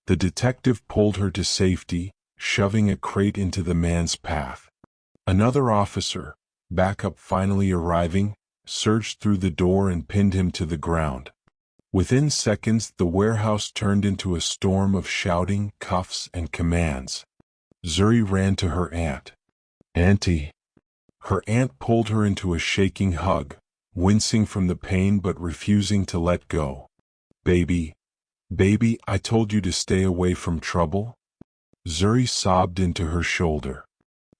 The detective pulled her to safety, shoving a crate into the man's path. Another officer, backup finally arriving, surged through the door and pinned him to the ground. Within seconds, the warehouse turned into a storm of shouting, cuffs, and commands. Zuri ran to her aunt. Auntie. Her aunt pulled her into a shaking hug, wincing from the pain but refusing to let go. Baby, I told you to stay away from trouble. Zuri sobbed into her shoulder.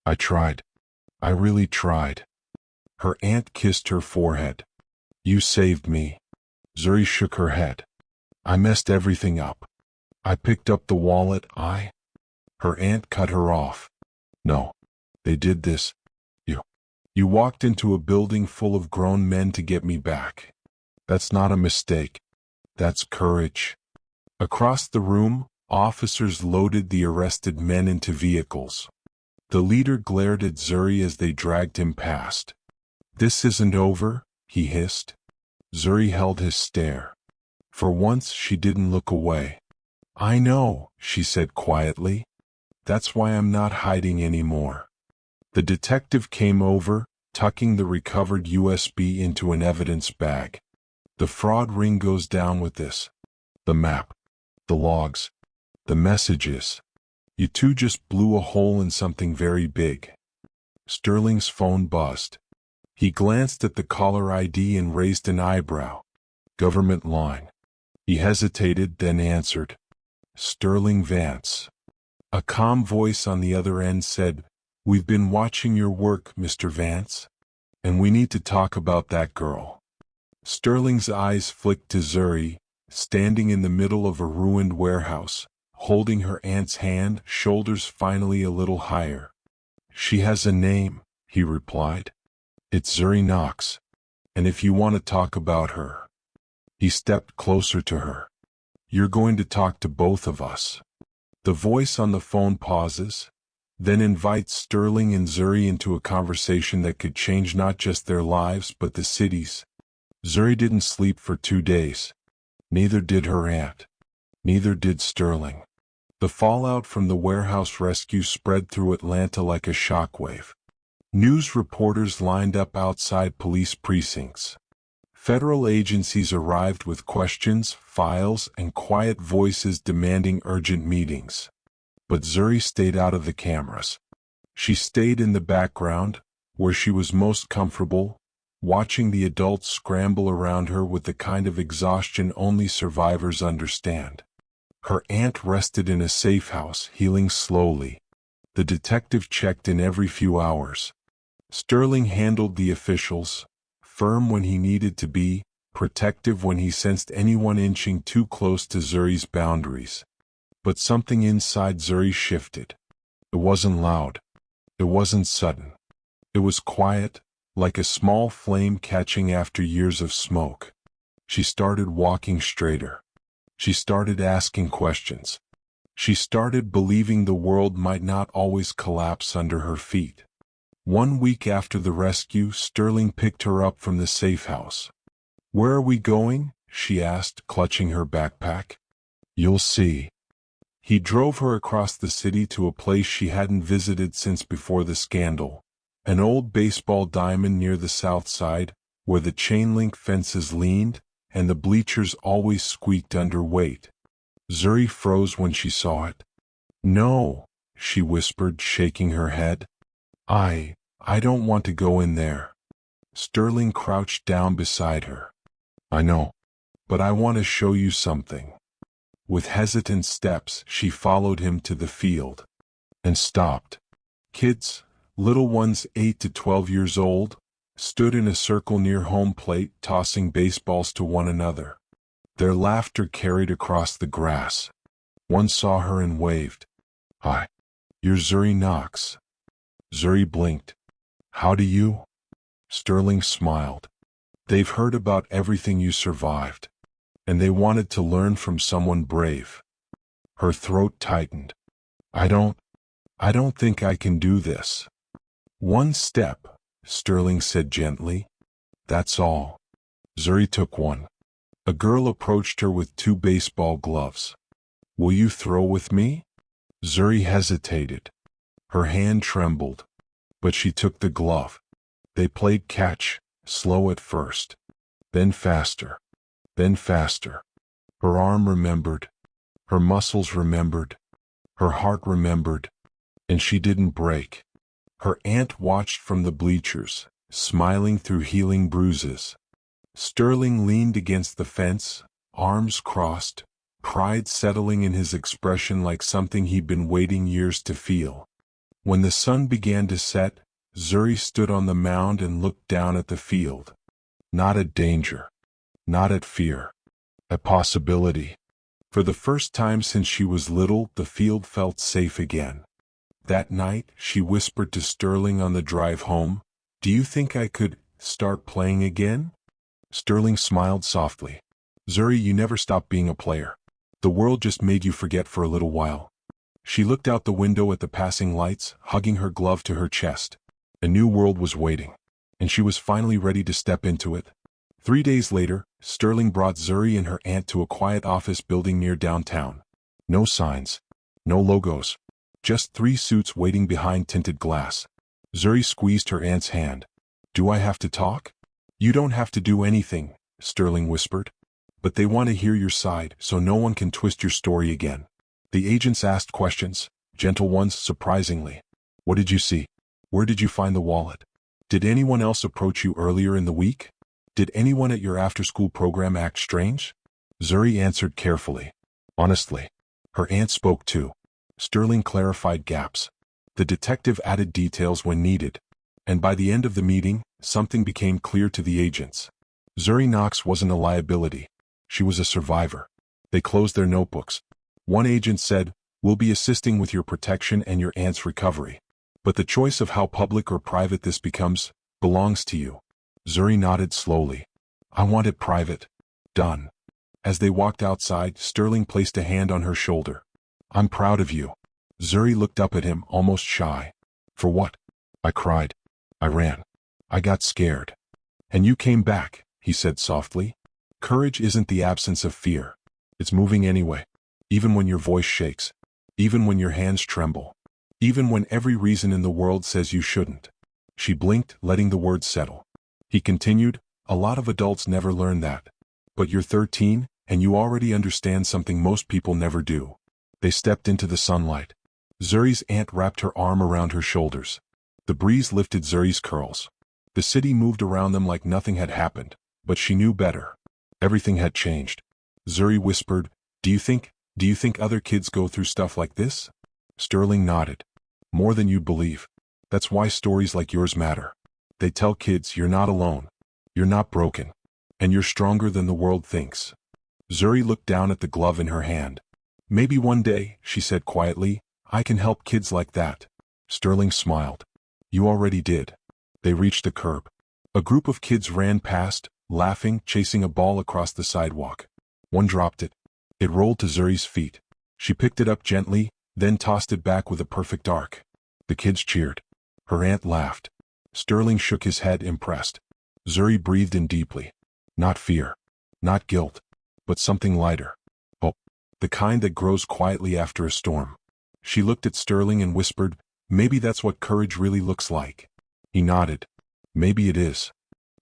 I tried. I really tried. Her aunt kissed her forehead. You saved me. Zuri shook her head. I messed everything up. I picked up the wallet. Her aunt cut her off. No. They did this. You walked into a building full of grown men to get me back. That's not a mistake. That's courage. Across the room, officers loaded the arrested men into vehicles. The leader glared at Zuri as they dragged him past. This isn't over, he hissed. Zuri held his stare. For once she didn't look away. I know, she said quietly. That's why I'm not hiding anymore. The detective came over, tucking the recovered USB into an evidence bag. The fraud ring goes down with this. The map. The logs. The messages. You two just blew a hole in something very big. Sterling's phone buzzed. He glanced at the caller ID and raised an eyebrow. Government line. He hesitated, then answered. Sterling Vance. A calm voice on the other end said, We've been watching your work, Mr. Vance. And we need to talk about that girl. Sterling's eyes flicked to Zuri, standing in the middle of a ruined warehouse, holding her aunt's hand, shoulders finally a little higher. She has a name, he replied. It's Zuri Knox. And if you want to talk about her. He stepped closer to her. You're going to talk to both of us. The voice on the phone pauses, then invites Sterling and Zuri into a conversation that could change not just their lives but the city's. Zuri didn't sleep for 2 days. Neither did her aunt. Neither did Sterling. The fallout from the warehouse rescue spread through Atlanta like a shockwave. News reporters lined up outside police precincts. Federal agencies arrived with questions, files, and quiet voices demanding urgent meetings. But Zuri stayed out of the cameras. She stayed in the background, where she was most comfortable, watching the adults scramble around her with the kind of exhaustion only survivors understand. Her aunt rested in a safe house, healing slowly. The detective checked in every few hours. Sterling handled the officials, firm when he needed to be, protective when he sensed anyone inching too close to Zuri's boundaries. But something inside Zuri shifted. It wasn't loud. It wasn't sudden. It was quiet, like a small flame catching after years of smoke. She started walking straighter. She started asking questions. She started believing the world might not always collapse under her feet. 1 week after the rescue, Sterling picked her up from the safe house. Where are we going? She asked, clutching her backpack. You'll see. He drove her across the city to a place she hadn't visited since before the scandal, an old baseball diamond near the south side, where the chain-link fences leaned, and the bleachers always squeaked under weight. Zuri froze when she saw it. No, she whispered, shaking her head. I don't want to go in there. Sterling crouched down beside her. I know, but I want to show you something. With hesitant steps, she followed him to the field. And stopped. Kids, little ones 8 to 12 years old, stood in a circle near home plate, tossing baseballs to one another. Their laughter carried across the grass. One saw her and waved. Hi. You're Zuri Knox. Zuri blinked. How do you? Sterling smiled. They've heard about everything you survived, and they wanted to learn from someone brave. Her throat tightened. I don't think I can do this. One step, Sterling said gently. That's all. Zuri took one. A girl approached her with 2 baseball gloves. Will you throw with me? Zuri hesitated. Her hand trembled, but she took the glove. They played catch, slow at first, then faster, then faster. Her arm remembered, her muscles remembered, her heart remembered, and she didn't break. Her aunt watched from the bleachers, smiling through healing bruises. Sterling leaned against the fence, arms crossed, pride settling in his expression like something he'd been waiting years to feel. When the sun began to set, Zuri stood on the mound and looked down at the field. Not at danger, not at fear, at possibility. For the first time since she was little, the field felt safe again. That night, she whispered to Sterling on the drive home, "Do you think I could start playing again?" Sterling smiled softly. "Zuri, you never stopped being a player. The world just made you forget for a little while." She looked out the window at the passing lights, hugging her glove to her chest. A new world was waiting, and she was finally ready to step into it. 3 days later, Sterling brought Zuri and her aunt to a quiet office building near downtown. No signs, no logos, just 3 suits waiting behind tinted glass. Zuri squeezed her aunt's hand. "Do I have to talk?" "You don't have to do anything," Sterling whispered. "But they want to hear your side so no one can twist your story again." The agents asked questions, gentle ones surprisingly. "What did you see? Where did you find the wallet? Did anyone else approach you earlier in the week? Did anyone at your after-school program act strange?" Zuri answered carefully. Honestly. Her aunt spoke too. Sterling clarified gaps. The detective added details when needed. And by the end of the meeting, something became clear to the agents. Zuri Knox wasn't a liability. She was a survivor. They closed their notebooks. One agent said, "We'll be assisting with your protection and your aunt's recovery. But the choice of how public or private this becomes belongs to you." Zuri nodded slowly. "I want it private." "Done." As they walked outside, Sterling placed a hand on her shoulder. "I'm proud of you." Zuri looked up at him, almost shy. "For what?" "I cried. I ran. I got scared. And you came back," he said softly. "Courage isn't the absence of fear. It's moving anyway. Even when your voice shakes. Even when your hands tremble. Even when every reason in the world says you shouldn't." She blinked, letting the words settle. He continued, "A lot of adults never learn that. But you're 13, and you already understand something most people never do." They stepped into the sunlight. Zuri's aunt wrapped her arm around her shoulders. The breeze lifted Zuri's curls. The city moved around them like nothing had happened, but she knew better. Everything had changed. Zuri whispered, Do you think other kids go through stuff like this?" Sterling nodded. "More than you'd believe. That's why stories like yours matter. They tell kids you're not alone. You're not broken. And you're stronger than the world thinks." Zuri looked down at the glove in her hand. "Maybe one day," she said quietly, "I can help kids like that." Sterling smiled. "You already did." They reached the curb. A group of kids ran past, laughing, chasing a ball across the sidewalk. One dropped it. It rolled to Zuri's feet. She picked it up gently, then tossed it back with a perfect arc. The kids cheered. Her aunt laughed. Sterling shook his head, impressed. Zuri breathed in deeply. Not fear. Not guilt. But something lighter. Hope. The kind that grows quietly after a storm. She looked at Sterling and whispered, "Maybe that's what courage really looks like." He nodded. "Maybe it is."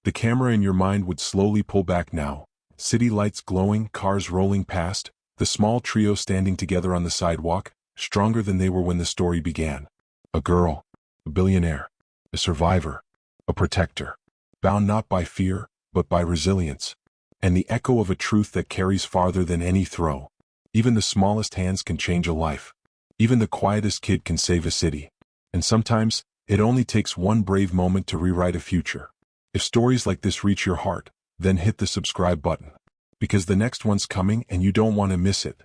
The camera in your mind would slowly pull back now. City lights glowing, cars rolling past, the small trio standing together on the sidewalk, stronger than they were when the story began. A girl, a billionaire, a survivor, a protector, bound not by fear, but by resilience, and the echo of a truth that carries farther than any throw. Even the smallest hands can change a life. Even the quietest kid can save a city. And sometimes, it only takes one brave moment to rewrite a future. If stories like this reach your heart, then hit the subscribe button. Because the next one's coming and you don't want to miss it.